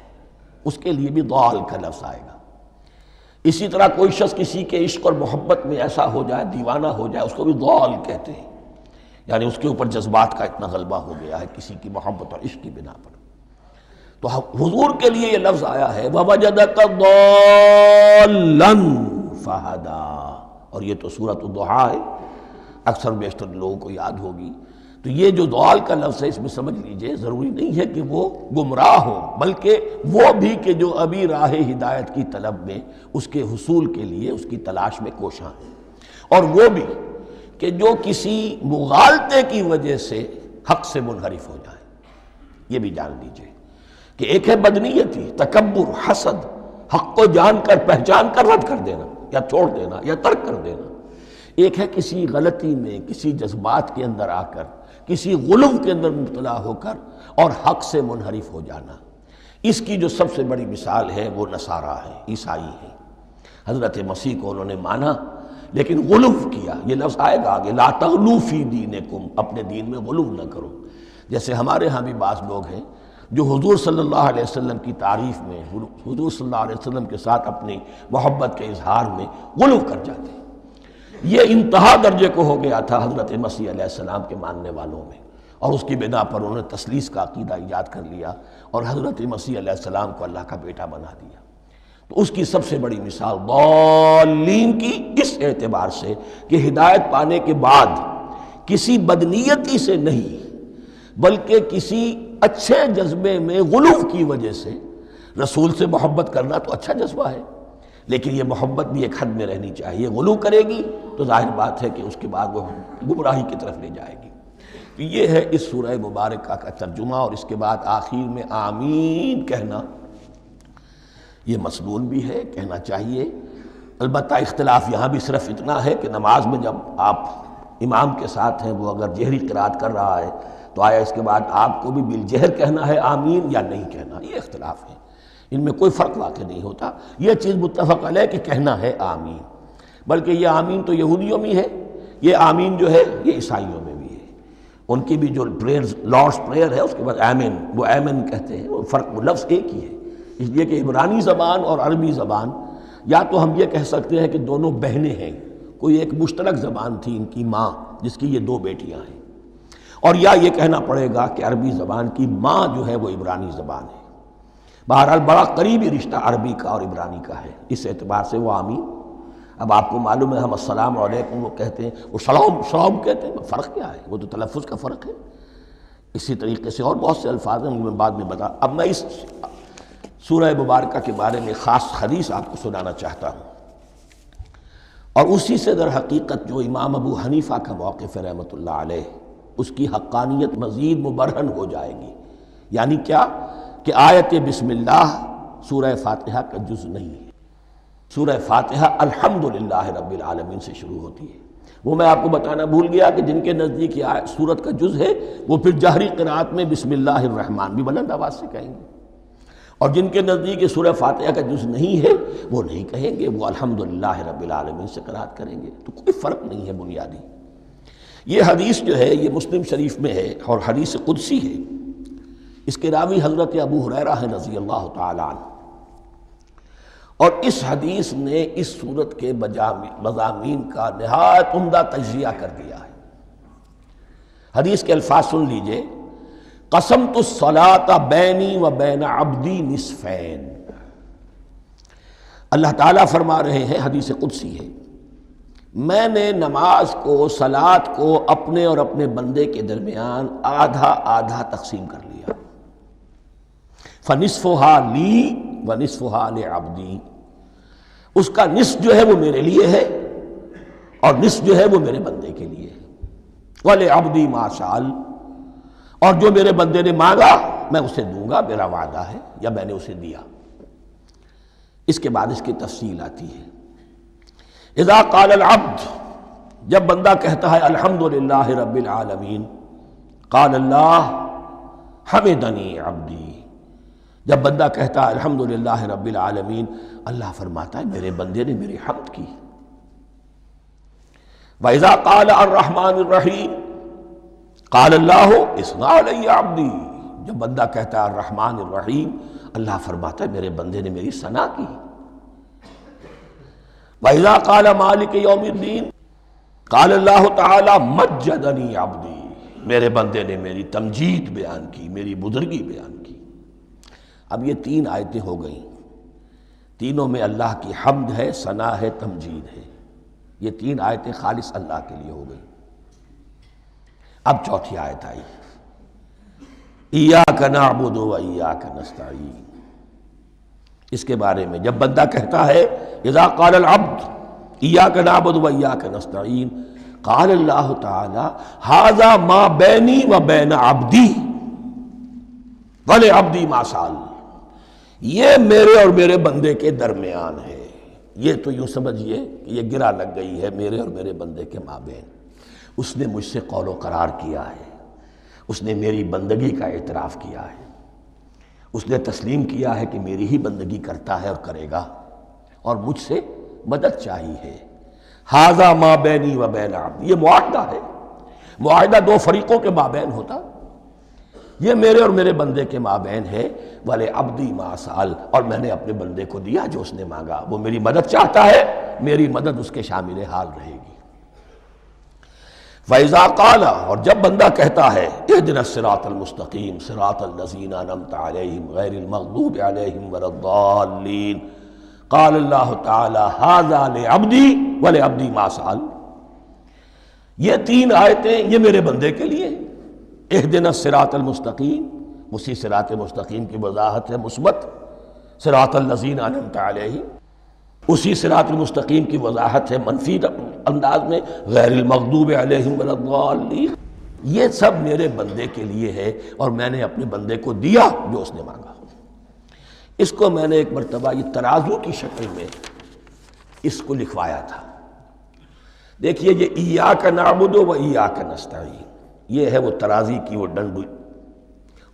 اس کے لیے بھی ضال کا لفظ آئے گا۔ اسی طرح کوئی شخص کسی کے عشق اور محبت میں ایسا ہو جائے، دیوانہ ہو جائے، اس کو بھی ضال کہتے ہیں، یعنی اس کے اوپر جذبات کا اتنا غلبہ ہو گیا ہے کسی کی محبت اور عشق کی بنا پر۔ تو حضور کے لیے یہ لفظ آیا ہے وَوَجَدَكَ ضَالًّا فَهَدَىٰ، اور یہ تو سورۃ الضحیٰ ہے، اکثر بیشتر لوگوں کو یاد ہوگی۔ تو یہ جو ضال کا لفظ ہے، اس میں سمجھ لیجئے ضروری نہیں ہے کہ وہ گمراہ ہو، بلکہ وہ بھی کہ جو ابھی راہ ہدایت کی طلب میں، اس کے حصول کے لیے اس کی تلاش میں کوشاں ہیں، اور وہ بھی کہ جو کسی مغالطے کی وجہ سے حق سے منحرف ہو جائے۔ یہ بھی جان لیجئے کہ ایک ہے بدنیتی، تکبر، حسد، حق کو جان کر پہچان کر رد کر دینا یا چھوڑ دینا یا ترک کر دینا۔ ایک ہے کسی غلطی میں، کسی جذبات کے اندر آ کر، کسی غلو کے اندر مبتلا ہو کر اور حق سے منحرف ہو جانا۔ اس کی جو سب سے بڑی مثال ہے وہ نصارہ ہے، عیسائی ہے۔ حضرت مسیح کو انہوں نے مانا لیکن غلو کیا، یہ لفظ آئے گا آگے، لا تغلو فی دینکم، اپنے دین میں غلو نہ کرو۔ جیسے ہمارے ہاں بھی بعض لوگ ہیں جو حضور صلی اللہ علیہ وسلم کی تعریف میں، حضور صلی اللہ علیہ وسلم کے ساتھ اپنی محبت کے اظہار میں غلو کر جاتے ہیں۔ یہ انتہا درجے کو ہو گیا تھا حضرت مسیح علیہ السلام کے ماننے والوں میں، اور اس کی بنا پر انہوں نے تثلیث کا عقیدہ ایجاد کر لیا اور حضرت مسیح علیہ السلام کو اللہ کا بیٹا بنا دیا۔ تو اس کی سب سے بڑی مثال ضالین کی اس اعتبار سے کہ ہدایت پانے کے بعد کسی بدنیتی سے نہیں بلکہ کسی اچھے جذبے میں غلو کی وجہ سے، رسول سے محبت کرنا تو اچھا جذبہ ہے لیکن یہ محبت بھی ایک حد میں رہنی چاہیے، غلو کرے گی تو ظاہر بات ہے کہ اس کے بعد وہ گمراہی کی طرف لے جائے گی۔ تو یہ ہے اس سورہ مبارکہ کا ترجمہ، اور اس کے بعد آخر میں آمین کہنا یہ مسنون بھی ہے، کہنا چاہیے۔ البتہ اختلاف یہاں بھی صرف اتنا ہے کہ نماز میں جب آپ امام کے ساتھ ہیں، وہ اگر جہری قرات کر رہا ہے تو آیا اس کے بعد آپ کو بھی بالجہر کہنا ہے آمین یا نہیں کہنا، یہ اختلاف ہے، ان میں کوئی فرق واقع نہیں ہوتا۔ یہ چیز متفق علیہ کہ کہنا ہے آمین، بلکہ یہ آمین تو یہودیوں میں ہے، یہ آمین جو ہے یہ عیسائیوں میں بھی ہے، ان کی بھی جو لارڈس پریئر ہے اس کے بعد آمین، وہ آمین کہتے ہیں، وہ فرق، وہ لفظ ایک ہی ہے، اس لیے کہ عبرانی زبان اور عربی زبان یا تو ہم یہ کہہ سکتے ہیں کہ دونوں بہنیں ہیں، کوئی ایک مشترک زبان تھی ان کی ماں جس کی یہ دو بیٹیاں ہیں، اور یا یہ کہنا پڑے گا کہ عربی زبان کی ماں جو ہے وہ عبرانی زبان ہے۔ بہرحال بڑا قریبی رشتہ عربی کا اور عبرانی کا ہے، اس اعتبار سے وہ آمین۔ اب آپ کو معلوم ہے ہم السلام علیکم وہ کہتے ہیں، وہ سلام کہتے ہیں، فرق کیا ہے؟ وہ تو تلفظ کا فرق ہے۔ اسی طریقے سے اور بہت سے الفاظ ہیں، میں بعد میں بتا۔ اب میں اس سورہ مبارکہ کے بارے میں خاص حدیث آپ کو سنانا چاہتا ہوں، اور اسی سے در حقیقت جو امام ابو حنیفہ کا موقف ہے رحمۃ اللہ علیہ، اس کی حقانیت مزید مبرہن ہو جائے گی۔ یعنی کیا کہ آیت بسم اللہ سورہ فاتحہ کا جز نہیں ہے، سورہ فاتحہ الحمدللہ رب العالمین سے شروع ہوتی ہے۔ وہ میں آپ کو بتانا بھول گیا کہ جن کے نزدیک یہ سورت کا جز ہے وہ پھر جہری قرات میں بسم اللہ الرحمن بھی بلند آواز سے کہیں گے، اور جن کے نزدیک یہ سورہ فاتحہ کا جز نہیں ہے وہ نہیں کہیں گے، وہ الحمدللہ رب العالمین سے قرات کریں گے۔ تو کوئی فرق نہیں ہے بنیادی۔ یہ حدیث جو ہے یہ مسلم شریف میں ہے اور حدیث قدسی ہے، اس کے راوی حضرت ابو ہریرہ ہیں رضی اللہ تعالی عنہ، اور اس حدیث نے اس سورت کے مضامین کا نہایت عمدہ تجزیہ کر دیا ہے۔ حدیث کے الفاظ سن لیجئے، قسمت الصلاۃ بینی و بین عبدی نصفین۔ اللہ تعالیٰ فرما رہے ہیں، حدیث قدسی ہے، میں نے نماز کو، صلاۃ کو اپنے اور اپنے بندے کے درمیان آدھا آدھا تقسیم کر لیا، فنصفها لی ونصفها لعبدی، اس کا نصف جو ہے وہ میرے لیے ہے اور نصف جو ہے وہ میرے بندے کے لیے ہے، ولعبدی ما سأل، اور جو میرے بندے نے مانگا میں اسے دوں گا، میرا وعدہ ہے یا میں نے اسے دیا۔ اس کے بعد اس کی تفصیل آتی ہے، اذا قال العبد، جب بندہ کہتا ہے الحمدللہ رب العالمین، قال اللہ حمدنی عبدی، جب بندہ کہتا ہے الحمدللہ رب العالمین، اللہ فرماتا ہے میرے بندے نے میری حمد کی۔ وَإِذَا قَالَ الرَّحْمَنُ الرَّحِيمُ قَالَ اللَّهُ اثْنَى عَلَيَّ عَبْدِي، جب بندہ کہتا ہے الرحمن الرحیم، اللہ فرماتا ہے میرے بندے نے میری ثنا کی۔ وَإِذَا قَالَ مَالِكِ يَوْمِ الدِّينِ قَالَ اللَّهُ تَعَالَى مَجَّدَنِي عَبْدِي، میرے بندے نے میری تمجید بیان کی، میری بزرگی بیان کی۔ اب یہ تین آیتیں ہو گئیں، تینوں میں اللہ کی حمد ہے، ثنا ہے، تمجید ہے، یہ تین آیتیں خالص اللہ کے لیے ہو گئیں۔ اب چوتھی آیت آئی، ایاک نعبد و ایاک نستعین، اس کے بارے میں جب بندہ کہتا ہے اذا قال العبد ایاک نعبد و ایاک نستعین، قال اللہ تعالی ھذا ما بینی و بین عبدی ولعبدی ما سأل، یہ میرے اور میرے بندے کے درمیان ہے۔ یہ تو یوں سمجھیے کہ یہ گرہ لگ گئی ہے میرے اور میرے بندے کے مابین، اس نے مجھ سے قول و قرار کیا ہے، اس نے میری بندگی کا اعتراف کیا ہے، اس نے تسلیم کیا ہے کہ میری ہی بندگی کرتا ہے اور کرے گا، اور مجھ سے مدد چاہیے ہے۔ ھذا ما بینی و بین عبدی، یہ معاہدہ ہے، معاہدہ دو فریقوں کے مابین ہوتا، یہ میرے اور میرے بندے کے مابین ہے۔ وَلِعَبْدِي مَا سَأَلَ، اور میں نے اپنے بندے کو دیا جو اس نے مانگا، وہ میری مدد چاہتا ہے، میری مدد اس کے شامل حال رہے گی۔ فَإِذَا قَالَ، اور جب بندہ کہتا ہے اهْدِنَا الصِّرَاطَ الْمُسْتَقِيمَ صِرَاطَ الَّذِينَ أَنْعَمْتَ عَلَيْهِمْ غَيْرِ الْمَغْضُوبِ عَلَيْهِمْ وَلَا الضَّالِّينَ، قَالَ اللَّهُ تَعَالَى هَذَا لِعَبْدِي وَلِعَبْدِي مَا سَأَلَ، یہ تین آیتیں یہ میرے بندے کے لیے، اهْدِنَا الصِّرَاطَ الْمُسْتَقِيمَ، اسی صراط مستقیم کی وضاحت ہے مثبت، صراط الذین انعمت علیہم، اسی صراط المستقیم کی وضاحت ہے منفی انداز میں، غیر المغضوب علیہم ولا الضالین۔ یہ سب میرے بندے کے لیے ہے اور میں نے اپنے بندے کو دیا جو اس نے مانگا۔ اس کو میں نے ایک مرتبہ یہ ترازو کی شکل میں اس کو لکھوایا تھا۔ دیکھیے یہ ایاک نعبد و ایاک نستعین، یہ ہے وہ ترازی کی وہ ڈنڈ،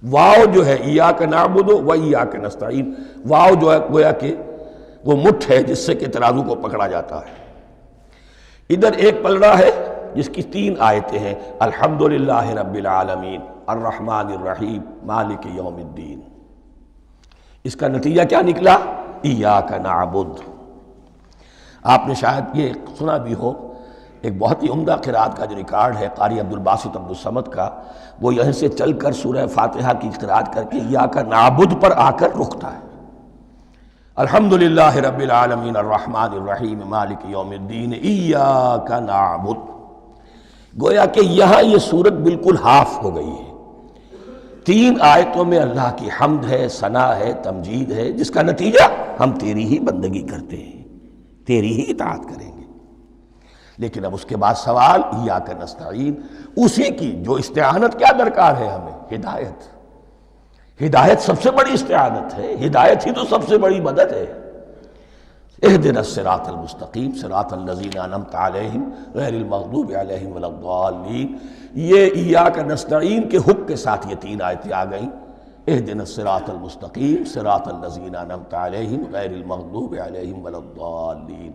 واو جو ہے ایاک نعبد و ایاک نستعین، واو جو ہے گویا کہ وہ مٹھ ہے جس سے کہ ترازو کو پکڑا جاتا ہے۔ ادھر ایک پلڑا ہے جس کی تین آیتیں ہیں، الحمدللہ رب العالمین الرحمن الرحیم مالک یوم الدین۔ اس کا نتیجہ کیا نکلا؟ ایاک نعبد۔ آپ نے شاید یہ سنا بھی ہو، ایک بہت ہی عمدہ قرات کا جو ریکارڈ ہے قاری عبدالباسط عبدالصمد کا، وہ یہیں سے چل کر سورہ فاتحہ کی قرات کر کے ایاک نعبد پر آ کر رکتا ہے، الحمدللہ رب العالمین الرحمن الرحیم مالک یوم الدین ایاک نعبد۔ گویا کہ یہاں یہ صورت بالکل ہاف ہو گئی ہے، تین آیتوں میں اللہ کی حمد ہے، ثنا ہے، تمجید ہے، جس کا نتیجہ ہم تیری ہی بندگی کرتے ہیں، تیری ہی اطاعت کریں گے۔ لیکن اب اس کے بعد سوال ایاک نستعین، اسی کی جو استعانت کیا درکار ہے ہمیں؟ ہدایت۔ ہدایت سب سے بڑی استعانت ہے، ہدایت ہی تو سب سے بڑی مدد ہے۔ اهدنا الصراط المستقیم صراط الذین انعمت علیہم غیر المغضوب علیہم ولا الضالین، یہ ایاک نستعین کے حق کے ساتھ یہ تین آیتیں آ گئیں، اهدنا الصراط المستقیم صراط الذین انعمت علیہم غیر المغضوب علیہم ولا الضالین،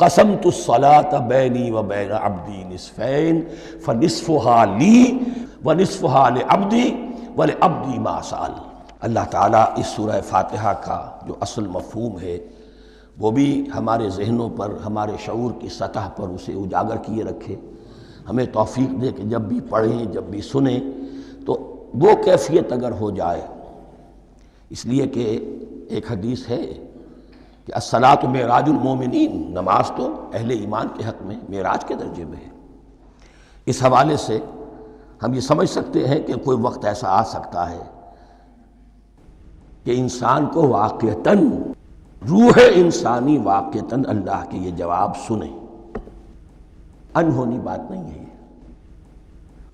قسمت الصلاة بینی و بین عبدی نصفین فنصفها لی ونصفها لعبدی وَلِعَبْدِي مَا سَأَلَ۔ اللہ تعالیٰ اس سورہ فاتحہ کا جو اصل مفہوم ہے وہ بھی ہمارے ذہنوں پر، ہمارے شعور کی سطح پر اسے اجاگر کیے رکھے، ہمیں توفیق دے کہ جب بھی پڑھیں، جب بھی سنیں تو وہ کیفیت اگر ہو جائے، اس لیے کہ ایک حدیث ہے کہ الصلاۃ معراج المومنین، نماز تو اہل ایمان کے حق میں معراج کے درجے میں ہے۔ اس حوالے سے ہم یہ سمجھ سکتے ہیں کہ کوئی وقت ایسا آ سکتا ہے کہ انسان کو واقعتاً، روح انسانی واقعتاً اللہ کے یہ جواب سنے، انہونی بات نہیں ہے،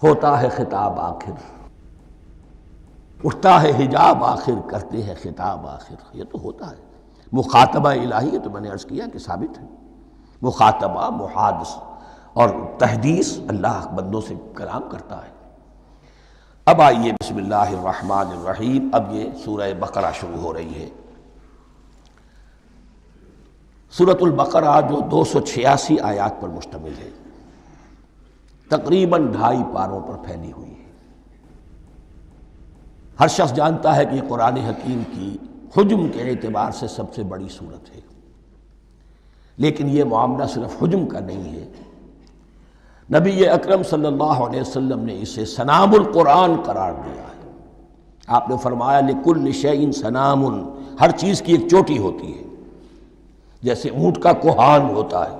ہوتا ہے خطاب آخر، اٹھتا ہے حجاب آخر، کرتے ہیں خطاب آخر، یہ تو ہوتا ہے۔ مخاطبہ الہی، یہ تو میں نے عرض کیا کہ ثابت ہے، مخاطبہ، محادث اور تحدیث، اللہ بندوں سے کلام کرتا ہے۔ اب آئیے بسم اللہ الرحمن الرحیم، اب یہ سورہ بقرہ شروع ہو رہی ہے۔ سورۃ البقرہ جو 286 آیات پر مشتمل ہے، تقریباً 2.5 پاروں پر پھیلی ہوئی ہے۔ ہر شخص جانتا ہے کہ یہ قرآن حکیم کی حجم کے اعتبار سے سب سے بڑی سورت ہے، لیکن یہ معاملہ صرف حجم کا نہیں ہے۔ نبی اکرم صلی اللہ علیہ وسلم نے اسے سنام القرآن قرار دیا ہے۔ آپ نے فرمایا لکل شیء سنام، ہر چیز کی ایک چوٹی ہوتی ہے، جیسے اونٹ کا کوہان ہوتا ہے۔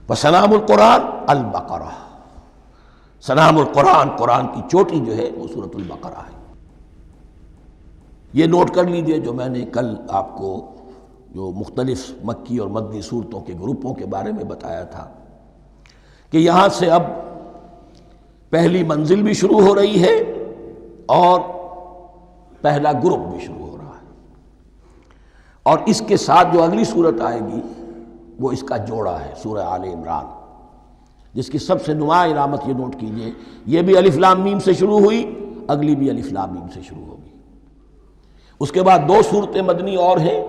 وسنام القرآن البقرہ، سنام القرآن، قرآن کی چوٹی جو ہے وہ سورۃ البقرہ ہے۔ یہ نوٹ کر لیجئے جو میں نے کل آپ کو جو مختلف مکی اور مدنی صورتوں کے گروپوں کے بارے میں بتایا تھا کہ یہاں سے اب پہلی منزل بھی شروع ہو رہی ہے اور پہلا گروپ بھی شروع ہو رہا ہے، اور اس کے ساتھ جو اگلی صورت آئے گی وہ اس کا جوڑا ہے، سورہ آل عمران، جس کی سب سے نمایاں علامت یہ نوٹ کیجئے، یہ بھی الف لام میم سے شروع ہوئی، اگلی بھی الف لام میم سے شروع ہوگی۔ اس کے بعد 2 صورتیں مدنی اور ہیں،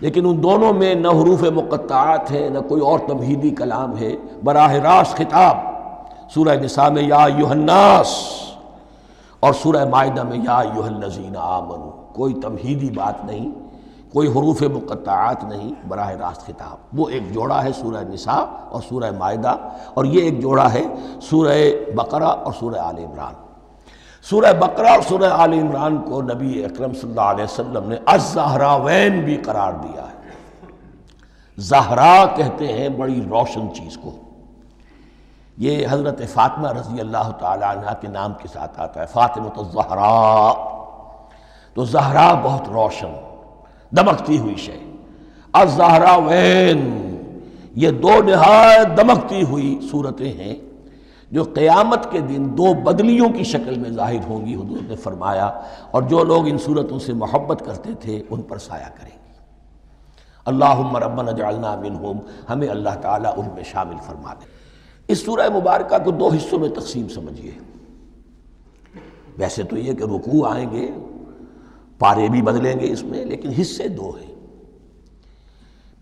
لیکن ان دونوں میں نہ حروف مقطعات ہے، نہ کوئی اور تمہیدی کلام ہے، براہ راست خطاب سورہ نساء میں یا ایھا الناس اور سورہ مائدہ میں یا ایھا الذین آمنوا، کوئی تمہیدی بات نہیں کوئی حروف مقطعات نہیں، براہ راست خطاب۔ وہ ایک جوڑا ہے سورہ نساء اور سورہ مائدہ، اور یہ ایک جوڑا ہے سورہ بقرہ اور سورہ آل عمران۔ سورہ بقرہ اور سورہ آل عمران کو نبی اکرم صلی اللہ علیہ وسلم نے الزہراوین بھی قرار دیا ہے۔ زہرا کہتے ہیں بڑی روشن چیز کو، یہ حضرت فاطمہ رضی اللہ تعالی عنہ کے نام کے ساتھ آتا ہے، فاطمۃ الزہراء، تو زہرا بہت روشن دمکتی ہوئی شے۔ الزہراوین، یہ دو نہایت دمکتی ہوئی صورتیں ہیں جو قیامت کے دن دو بدلیوں کی شکل میں ظاہر ہوں گی، حضور نے فرمایا، اور جو لوگ ان صورتوں سے محبت کرتے تھے ان پر سایہ کریں گی۔ اللہم ربنا اجعلنا منہم، ہمیں اللہ تعالیٰ ان میں شامل فرما دے۔ اس سورہ مبارکہ کو دو حصوں میں تقسیم سمجھیے۔ ویسے تو یہ کہ رکوع آئیں گے، پارے بھی بدلیں گے اس میں، لیکن حصے دو ہیں۔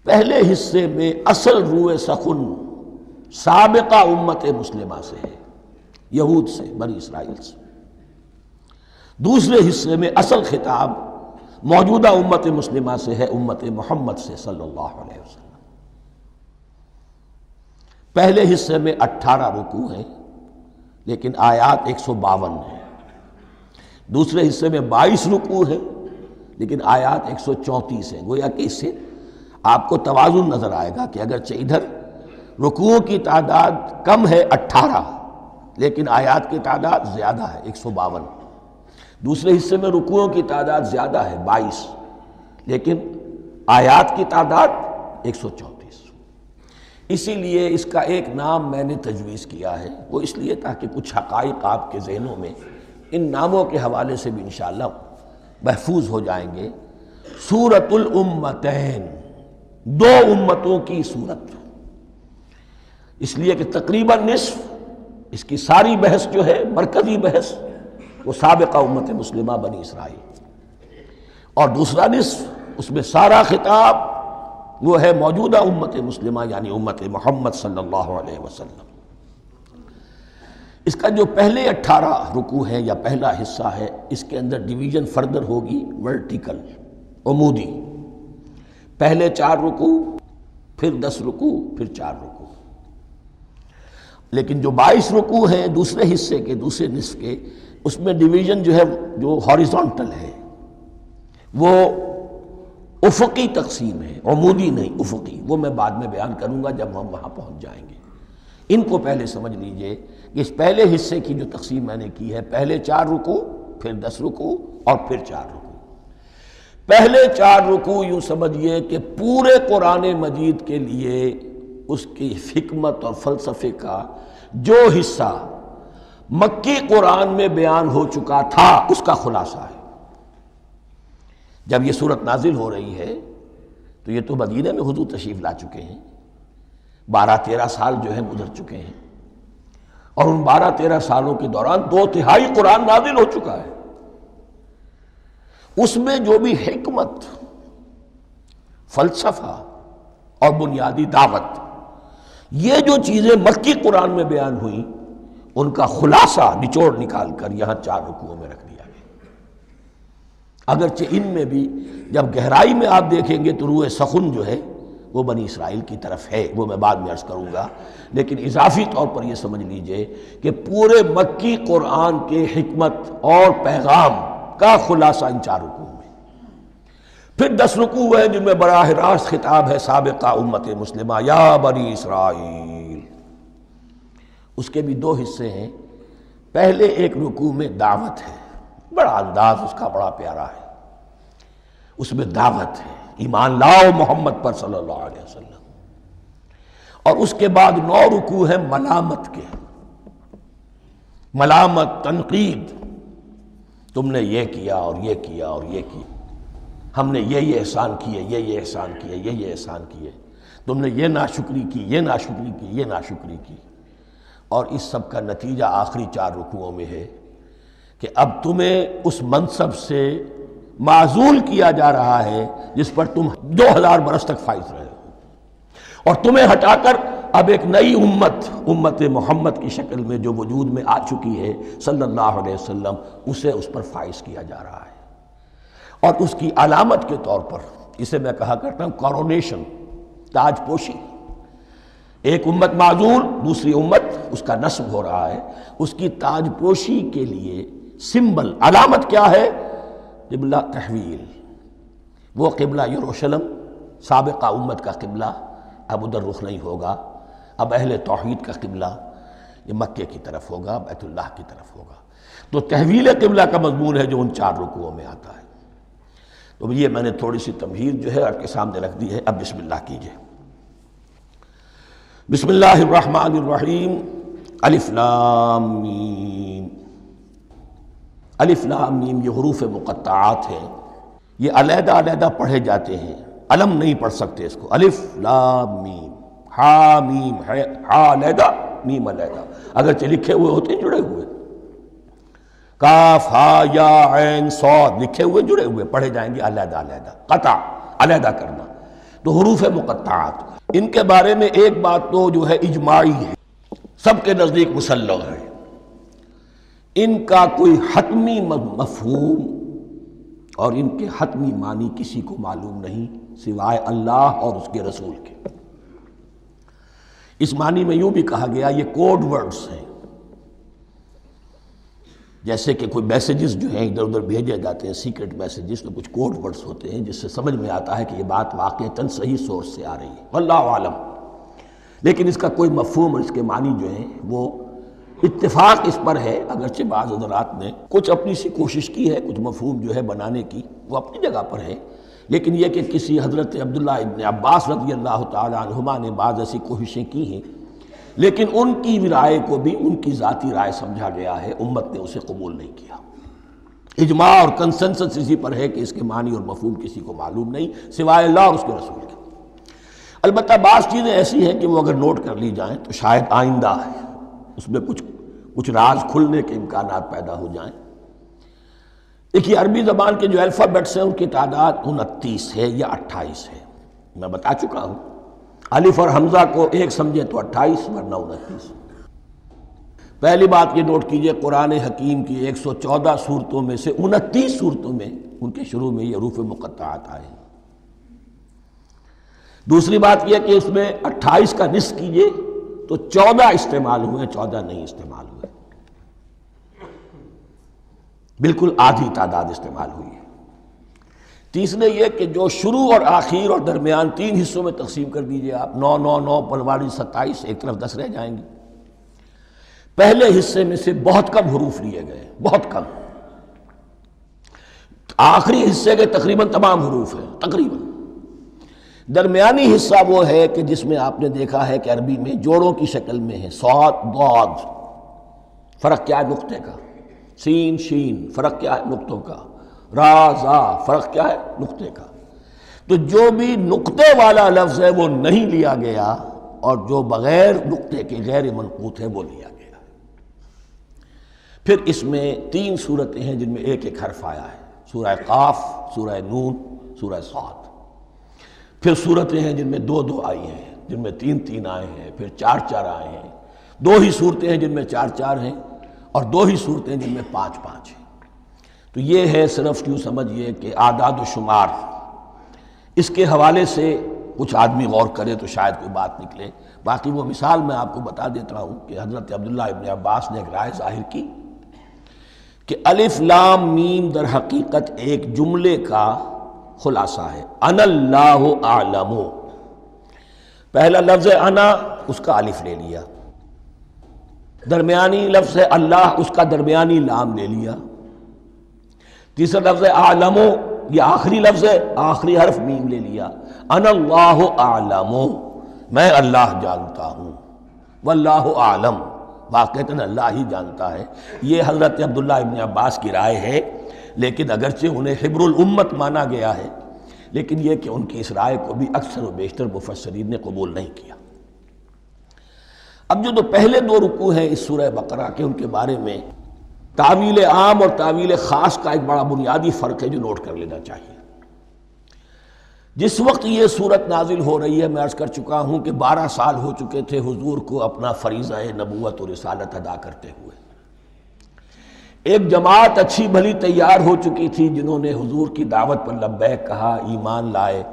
پہلے حصے میں اصل روح سخن سابقہ امت مسلمہ سے ہے، یہود سے، بنی اسرائیل سے۔ دوسرے حصے میں اصل خطاب موجودہ امت مسلمہ سے ہے، امت محمد سے صلی اللہ علیہ وسلم۔ پہلے حصے میں 18 رکوع ہیں لیکن آیات 152 ہیں۔ دوسرے حصے میں 22 رکوع ہیں لیکن آیات 134 ہیں۔ گویا کہ اس سے آپ کو توازن نظر آئے گا کہ اگرچہ ادھر رکوعوں کی تعداد کم ہے 18 لیکن آیات کی تعداد زیادہ ہے 152۔ دوسرے حصے میں رکوعوں کی تعداد زیادہ ہے 22 لیکن آیات کی تعداد 134۔ اسی لیے اس کا ایک نام میں نے تجویز کیا ہے، وہ اس لیے تاکہ کچھ حقائق آپ کے ذہنوں میں ان ناموں کے حوالے سے بھی انشاءاللہ محفوظ ہو جائیں گے۔ سورۃ الامتین، دو امتوں کی صورت، اس لیے کہ تقریباً نصف اس کی ساری بحث جو ہے، مرکزی بحث، وہ سابقہ امت مسلمہ بنی اسرائیل، اور دوسرا نصف اس میں سارا خطاب وہ ہے موجودہ امت مسلمہ یعنی امت محمد صلی اللہ علیہ وسلم۔ اس کا جو پہلے 18 رکوع ہے یا پہلا حصہ ہے، اس کے اندر ڈویژن فردر ہوگی ورٹیکل، عمودی۔ پہلے 4 رکوع، پھر 10 رکوع، پھر 4 رکوع۔ لیکن جو 22 رکوع ہیں دوسرے حصے کے، دوسرے نصف کے، اس میں ڈویژن جو ہے جو ہاریزونٹل ہے، وہ افقی تقسیم ہے، عمودی نہیں، افقی۔ وہ میں بعد میں بیان کروں گا جب ہم وہاں پہنچ جائیں گے۔ ان کو پہلے سمجھ لیجئے کہ اس پہلے حصے کی جو تقسیم میں نے کی ہے، پہلے 4 رکوع، پھر 10 رکوع اور پھر 4 رکوع۔ پہلے 4 رکوع یوں سمجھیے کہ پورے قرآن مجید کے لیے اس کی حکمت اور فلسفے کا جو حصہ مکی قرآن میں بیان ہو چکا تھا اس کا خلاصہ ہے۔ جب یہ صورت نازل ہو رہی ہے تو یہ تو مدینہ میں حضور تشریف لا چکے ہیں، 12-13 سال جو ہے گزر چکے ہیں، اور ان 12-13 سالوں کے دوران 2/3 قرآن نازل ہو چکا ہے۔ اس میں جو بھی حکمت، فلسفہ اور بنیادی دعوت، یہ جو چیزیں مکی قرآن میں بیان ہوئیں، ان کا خلاصہ نچوڑ نکال کر یہاں 4 رکوعوں میں رکھ دیا گیا۔ اگرچہ ان میں بھی جب گہرائی میں آپ دیکھیں گے تو روح سخن جو ہے وہ بنی اسرائیل کی طرف ہے، وہ میں بعد میں عرض کروں گا، لیکن اضافی طور پر یہ سمجھ لیجئے کہ پورے مکی قرآن کے حکمت اور پیغام کا خلاصہ ان 4 رکوعوں میں۔ پھر 10 رکوع ہیں جن میں براہ راست خطاب ہے سابقہ امت مسلمہ، یا بنی اسرائیل۔ اس کے بھی 2 حصے ہیں۔ پہلے ایک رکوع میں دعوت ہے، بڑا انداز اس کا بڑا پیارا ہے، اس میں دعوت ہے، ایمان لاؤ محمد پر صلی اللہ علیہ وسلم۔ اور اس کے بعد 9 رکوع ہیں ملامت کے، ملامت، تنقید، تم نے یہ کیا اور یہ کیا اور یہ کیا، ہم نے یہ احسان کیے، یہ احسان کیے، یہ احسان کیے، تم نے یہ ناشکری کی، یہ ناشکری کی، یہ ناشکری کی۔ اور اس سب کا نتیجہ آخری 4 رکوعوں میں ہے کہ اب تمہیں اس منصب سے معزول کیا جا رہا ہے جس پر تم 2000 برس تک فائز رہے ہو، اور تمہیں ہٹا کر اب ایک نئی امت محمد کی شکل میں جو وجود میں آ چکی ہے صلی اللہ علیہ وسلم، اسے اس پر فائز کیا جا رہا ہے۔ اور اس کی علامت کے طور پر اسے میں کہا کرتا ہوں کورونیشن، تاج پوشی۔ ایک امت معزول، دوسری امت اس کا نسب ہو رہا ہے، اس کی تاج پوشی کے لیے سمبل، علامت کیا ہے؟ قبلہ تحویل۔ وہ قبلہ یروشلم سابقہ امت کا قبلہ اب ادھر رخ نہیں ہوگا، اب اہل توحید کا قبلہ یہ مکے کی طرف ہوگا، بیت اللہ کی طرف ہوگا۔ تو تحویل قبلہ کا مضمون ہے جو ان 4 رکوعوں میں آتا ہے۔ تو یہ میں نے تھوڑی سی تمہید جو ہے آپ کے سامنے رکھ دی ہے۔ اب بسم اللہ کیجئے۔ بسم اللہ الرحمن الرحیم۔ الف لام میم۔ الف لام میم یہ حروف مقطعات ہیں، یہ علیحدہ علیحدہ پڑھے جاتے ہیں، علم نہیں پڑھ سکتے اس کو۔ الف لام میم، ہا میم ہے، ہا علیحدہ میم علیحدہ، اگرچہ لکھے ہوئے ہوتے ہیں جڑے ہوئے، کاف ہا یا عین صاد لکھے ہوئے جڑے ہوئے، پڑھے جائیں گے علیحدہ علیحدہ، قطع علیحدہ کرنا۔ تو حروف مقطعات، ان کے بارے میں ایک بات تو جو ہے اجماعی ہے، سب کے نزدیک مسلم ہے، ان کا کوئی حتمی مفہوم اور ان کے حتمی معنی کسی کو معلوم نہیں سوائے اللہ اور اس کے رسول کے۔ اس معنی میں یوں بھی کہا گیا یہ کوڈ ورڈز ہیں، جیسے کہ کوئی میسیجز جو ہیں ادھر ادھر بھیجے جاتے ہیں، سیکرٹ میسیجز، تو کچھ کوڈ ورڈز ہوتے ہیں جس سے سمجھ میں آتا ہے کہ یہ بات واقعتاً صحیح سورس سے آ رہی ہے، واللہ عالم۔ لیکن اس کا کوئی مفہوم اور اس کے معنی جو ہیں وہ اتفاق اس پر ہے، اگرچہ بعض حضرات نے کچھ اپنی سی کوشش کی ہے، کچھ مفہوم جو ہے بنانے کی، وہ اپنی جگہ پر ہے، لیکن یہ کہ کسی حضرت عبداللہ ابن عباس رضی اللہ تعالی عنہما نے بعض ایسی کوششیں کی ہیں، لیکن ان کی رائے کو بھی ان کی ذاتی رائے سمجھا گیا ہے، امت نے اسے قبول نہیں کیا۔ اجماع اور کنسنسس اسی پر ہے کہ اس کے معنی اور مفہوم کسی کو معلوم نہیں سوائے اللہ اور اس کے رسول کے۔ البتہ بعض چیزیں ایسی ہیں کہ وہ اگر نوٹ کر لی جائیں تو شاید آئندہ ہے اس میں کچھ راز کھلنے کے امکانات پیدا ہو جائیں۔ دیکھیے عربی زبان کے جو الفابیٹس ہیں ان کی تعداد 29 ہے یا 28 ہے، میں بتا چکا ہوں۔ الف اور حمزہ کو ایک سمجھے تو 28 ورنہ 29۔ پہلی بات یہ نوٹ کیجئے، قرآن حکیم کی 114 صورتوں میں سے 29 صورتوں میں ان کے شروع میں یہ حروف مقطعات آئے ہیں۔ دوسری بات یہ کہ اس میں 28 کا نصف کیجئے تو 14 استعمال ہوئے، 14 نہیں استعمال ہوئے، بالکل آدھی تعداد استعمال ہوئی ہے۔ تیسرے یہ کہ جو شروع اور آخر اور درمیان 3 حصوں میں تقسیم کر دیجئے آپ، 9 9 9 پلواڑی 27، ایک طرف 10 رہ جائیں گی۔ پہلے حصے میں سے بہت کم حروف لیے گئے، بہت کم، آخری حصے کے تقریباً تمام حروف ہیں تقریباً۔ درمیانی حصہ وہ ہے کہ جس میں آپ نے دیکھا ہے کہ عربی میں جوڑوں کی شکل میں ہے، صاد ضاد، فرق کیا ہے نقطے کا، سین شین فرق کیا ہے نقطوں کا، را زا فرق کیا ہے نقطے کا۔ تو جو بھی نقطے والا لفظ ہے وہ نہیں لیا گیا، اور جو بغیر نقطے کے غیر منقوط ہے وہ لیا گیا۔ پھر اس میں 3 صورتیں ہیں جن میں ایک ایک حرف آیا ہے، سورہ قاف، سورہ نون، سورہ صاد۔ پھر صورتیں ہیں جن میں 2 2 آئی ہیں، جن میں 3 3 آئے ہیں، پھر 4 4 آئے ہیں، 2 ہی صورتیں ہیں جن میں 4 4 ہیں، اور 2 ہی صورتیں جن میں 5 5 ہیں۔ تو یہ ہے صرف یوں سمجھیے کہ اعداد و شمار۔ اس کے حوالے سے کچھ آدمی غور کرے تو شاید کوئی بات نکلے۔ باقی وہ مثال میں آپ کو بتا دیتا ہوں کہ حضرت عبداللہ ابن عباس نے ایک رائے ظاہر کی کہ الف لام میم در حقیقت ایک جملے کا خلاصہ ہے، انا اللہ اعلم۔ پہلا لفظ انا، اس کا الف لے لیا، درمیانی لفظ اللہ، اس کا درمیانی لام لے لیا، تیسرا لفظ اعلم، یہ آخری لفظ ہے، آخری حرف میم لے لیا، انا اللہ اعلم، میں اللہ جانتا ہوں، واللہ اعلم، واقعتاً اللہ ہی جانتا ہے۔ یہ حضرت عبداللہ ابن عباس کی رائے ہے، لیکن اگرچہ انہیں حبر الامت مانا گیا ہے، لیکن یہ کہ ان کی اس رائے کو بھی اکثر و بیشتر مفسرین نے قبول نہیں کیا۔ اب جو پہلے 2 رکوع ہیں اس سورہ بقرہ کے، ان کے بارے میں تعویل عام اور تعویل خاص کا ایک بڑا بنیادی فرق ہے جو نوٹ کر لینا چاہیے۔ جس وقت یہ صورت نازل ہو رہی ہے، میں عرض کر چکا ہوں کہ 12 سال ہو چکے تھے حضور کو اپنا فریضہ نبوت و رسالت ادا کرتے ہوئے۔ ایک جماعت اچھی بھلی تیار ہو چکی تھی جنہوں نے حضور کی دعوت پر لبیک کہا، ایمان لائے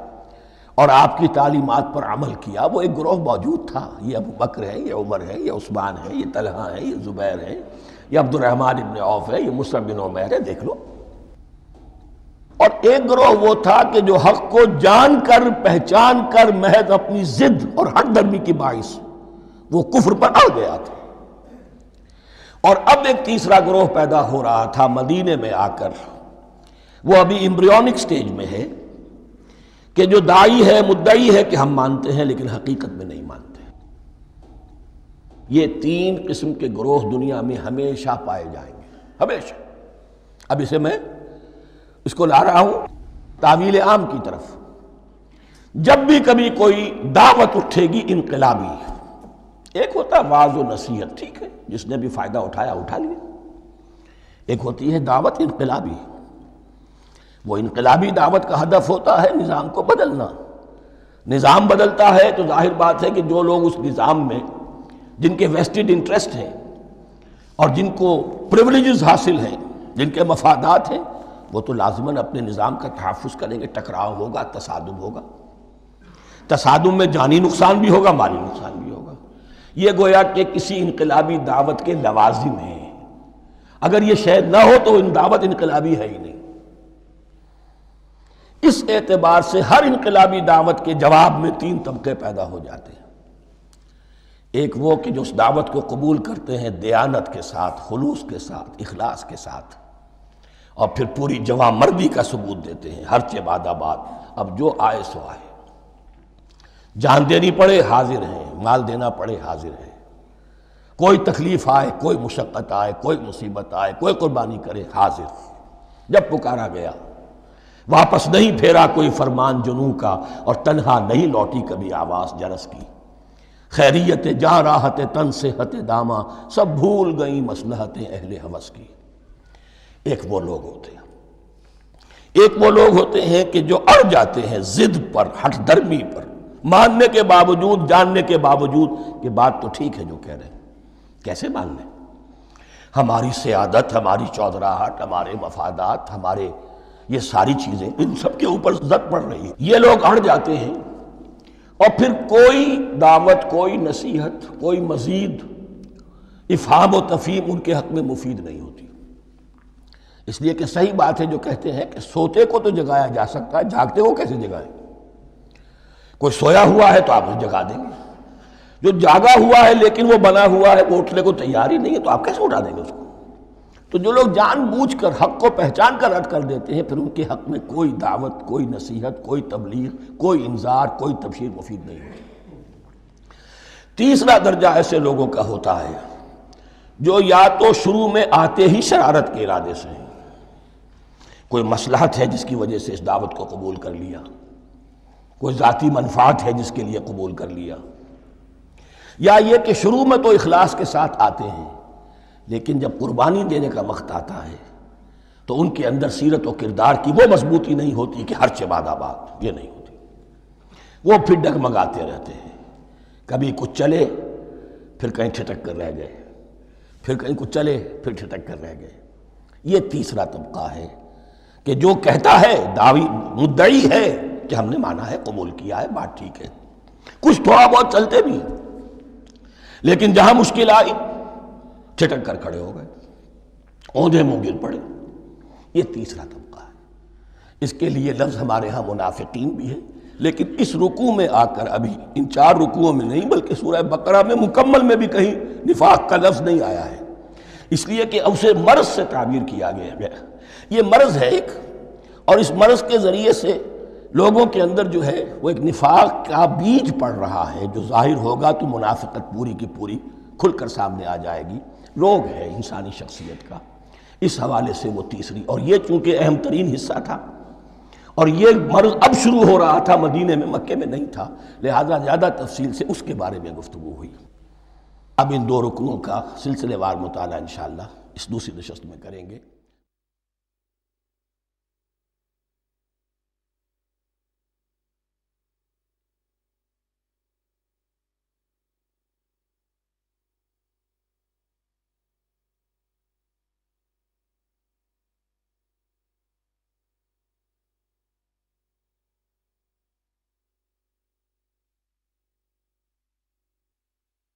اور آپ کی تعلیمات پر عمل کیا۔ وہ ایک گروہ موجود تھا، یہ ابو بکر ہے، یہ عمر ہے، یہ عثمان ہے، یہ طلحہ ہے، یہ زبیر ہے، یہ عبد الرحمن ابن عوف ہے، یہ مصعب بن عمیر ہے، دیکھ لو۔ اور ایک گروہ وہ تھا کہ جو حق کو جان کر پہچان کر محض اپنی ضد اور ہٹ درمی کی باعث وہ کفر پر اڑ گیا تھا۔ اور اب ایک تیسرا گروہ پیدا ہو رہا تھا مدینے میں آ کر، وہ ابھی ایمبریونک سٹیج میں ہے، کہ جو داعی ہے، مدعی ہے کہ ہم مانتے ہیں لیکن حقیقت میں نہیں مانتے۔ یہ تین قسم کے گروہ دنیا میں ہمیشہ پائے جائیں گے، ہمیشہ۔ اب اسے میں اس کو لا رہا ہوں تعویل عام کی طرف۔ جب بھی کبھی کوئی دعوت اٹھے گی انقلابی، ایک ہوتا ہے وعظ و نصیحت، ٹھیک ہے، جس نے بھی فائدہ اٹھایا اٹھا لیا۔ ایک ہوتی ہے دعوت انقلابی، وہ انقلابی دعوت کا ہدف ہوتا ہے نظام کو بدلنا۔ نظام بدلتا ہے تو ظاہر بات ہے کہ جو لوگ اس نظام میں جن کے ویسٹڈ انٹرسٹ ہیں اور جن کو پریولیجز حاصل ہیں، جن کے مفادات ہیں، وہ تو لازماً اپنے نظام کا تحفظ کریں گے۔ ٹکراؤ ہوگا، تصادم ہوگا، تصادم میں جانی نقصان بھی ہوگا، مالی نقصان بھی ہوگا۔ یہ گویا کہ کسی انقلابی دعوت کے لوازم ہیں۔ اگر یہ شاید نہ ہو تو دعوت انقلابی ہے ہی نہیں۔ اس اعتبار سے ہر انقلابی دعوت کے جواب میں تین طبقے پیدا ہو جاتے ہیں۔ ایک وہ کہ جو اس دعوت کو قبول کرتے ہیں دیانت کے ساتھ، خلوص کے ساتھ، اخلاص کے ساتھ، اور پھر پوری جواں مردی کا ثبوت دیتے ہیں، ہر چہ بعد آباد، اب جو آئے سو آئے، جان دینی پڑے حاضر ہیں، مال دینا پڑے حاضر ہیں، کوئی تکلیف آئے، کوئی مشقت آئے، کوئی مصیبت آئے، کوئی قربانی کرے، حاضر۔ جب پکارا گیا واپس نہیں پھیرا کوئی فرمان جنوں کا، اور تنہا نہیں لوٹی کبھی آواز جرس کی۔ خیریت جاں راحت تن صحت داماں، سب بھول گئیں مصلحتیں اہل ہوس کی۔ ایک وہ لوگ ہوتے ہیں، ایک وہ لوگ ہوتے ہیں کہ جو اڑ جاتے ہیں ضد پر، ہٹ درمی پر، ماننے کے باوجود، جاننے کے باوجود کہ بات تو ٹھیک ہے جو کہہ رہے ہیں، کیسے مان لیں؟ ہماری سیادت، ہماری چودراہٹ، ہمارے مفادات، ہمارے یہ ساری چیزیں، ان سب کے اوپر زد پڑ رہی ہے۔ یہ لوگ اڑ جاتے ہیں، اور پھر کوئی دعوت، کوئی نصیحت، کوئی مزید افہام و تفہیم ان کے حق میں مفید نہیں ہوتی۔ اس لیے کہ صحیح بات ہے جو کہتے ہیں کہ سوتے کو تو جگایا جا سکتا ہے، جاگتے کو کیسے جگائیں؟ کوئی سویا ہوا ہے تو آپ اسے جگا دیں گے، جو جاگا ہوا ہے لیکن وہ بنا ہوا ہے، وہ اٹھنے کو تیار ہی نہیں ہے، تو آپ کیسے اٹھا دیں گے اس کو؟ تو جو لوگ جان بوجھ کر حق کو پہچان کر رد کر دیتے ہیں، پھر ان کے حق میں کوئی دعوت، کوئی نصیحت، کوئی تبلیغ، کوئی انذار، کوئی تبشیر مفید نہیں ہوتی۔ تیسرا درجہ ایسے لوگوں کا ہوتا ہے جو یا تو شروع میں آتے ہی شرارت کے ارادے سے ہیں، کوئی مصلحت ہے جس کی وجہ سے اس دعوت کو قبول کر لیا، کوئی ذاتی منفعت ہے جس کے لیے قبول کر لیا، یا یہ کہ شروع میں تو اخلاص کے ساتھ آتے ہیں لیکن جب قربانی دینے کا وقت آتا ہے تو ان کے اندر سیرت و کردار کی وہ مضبوطی نہیں ہوتی کہ ہر چہ بعد آباد، یہ نہیں ہوتی، وہ پھر ڈگمگاتے رہتے ہیں، کبھی کچھ چلے پھر کہیں ٹھٹک کر رہ گئے، پھر کہیں کچھ چلے پھر ٹھٹک کر رہ گئے۔ یہ تیسرا طبقہ ہے کہ جو کہتا ہے، دعوی مدعی ہے کہ ہم نے مانا ہے، قبول کیا ہے، بات ٹھیک ہے، کچھ تھوڑا بہت چلتے بھی، لیکن جہاں مشکل آئی ٹھٹک کر کھڑے ہو گئے، اوندھے منہ گر پڑے۔ یہ تیسرا طبقہ ہے۔ اس کے لیے لفظ ہمارے ہاں منافقین بھی ہے، لیکن اس رکوع میں آ کر، ابھی ان 4 رکوعوں میں نہیں بلکہ سورہ بقرہ میں مکمل میں بھی کہیں نفاق کا لفظ نہیں آیا ہے، اس لیے کہ اسے مرض سے تعبیر کیا گیا۔ یہ مرض ہے ایک، اور اس مرض کے ذریعے سے لوگوں کے اندر جو ہے وہ ایک نفاق کا بیج پڑ رہا ہے، جو ظاہر ہوگا تو منافقت پوری کی پوری کھل کر سامنے آ جائے گی۔ روگ ہے انسانی شخصیت کا، اس حوالے سے وہ تیسری، اور یہ چونکہ اہم ترین حصہ تھا، اور یہ مرض اب شروع ہو رہا تھا مدینے میں، مکے میں نہیں تھا، لہذا زیادہ تفصیل سے اس کے بارے میں گفتگو ہوئی۔ اب ان 2 رکنوں کا سلسلے وار مطالعہ انشاءاللہ اس دوسری نشست میں کریں گے۔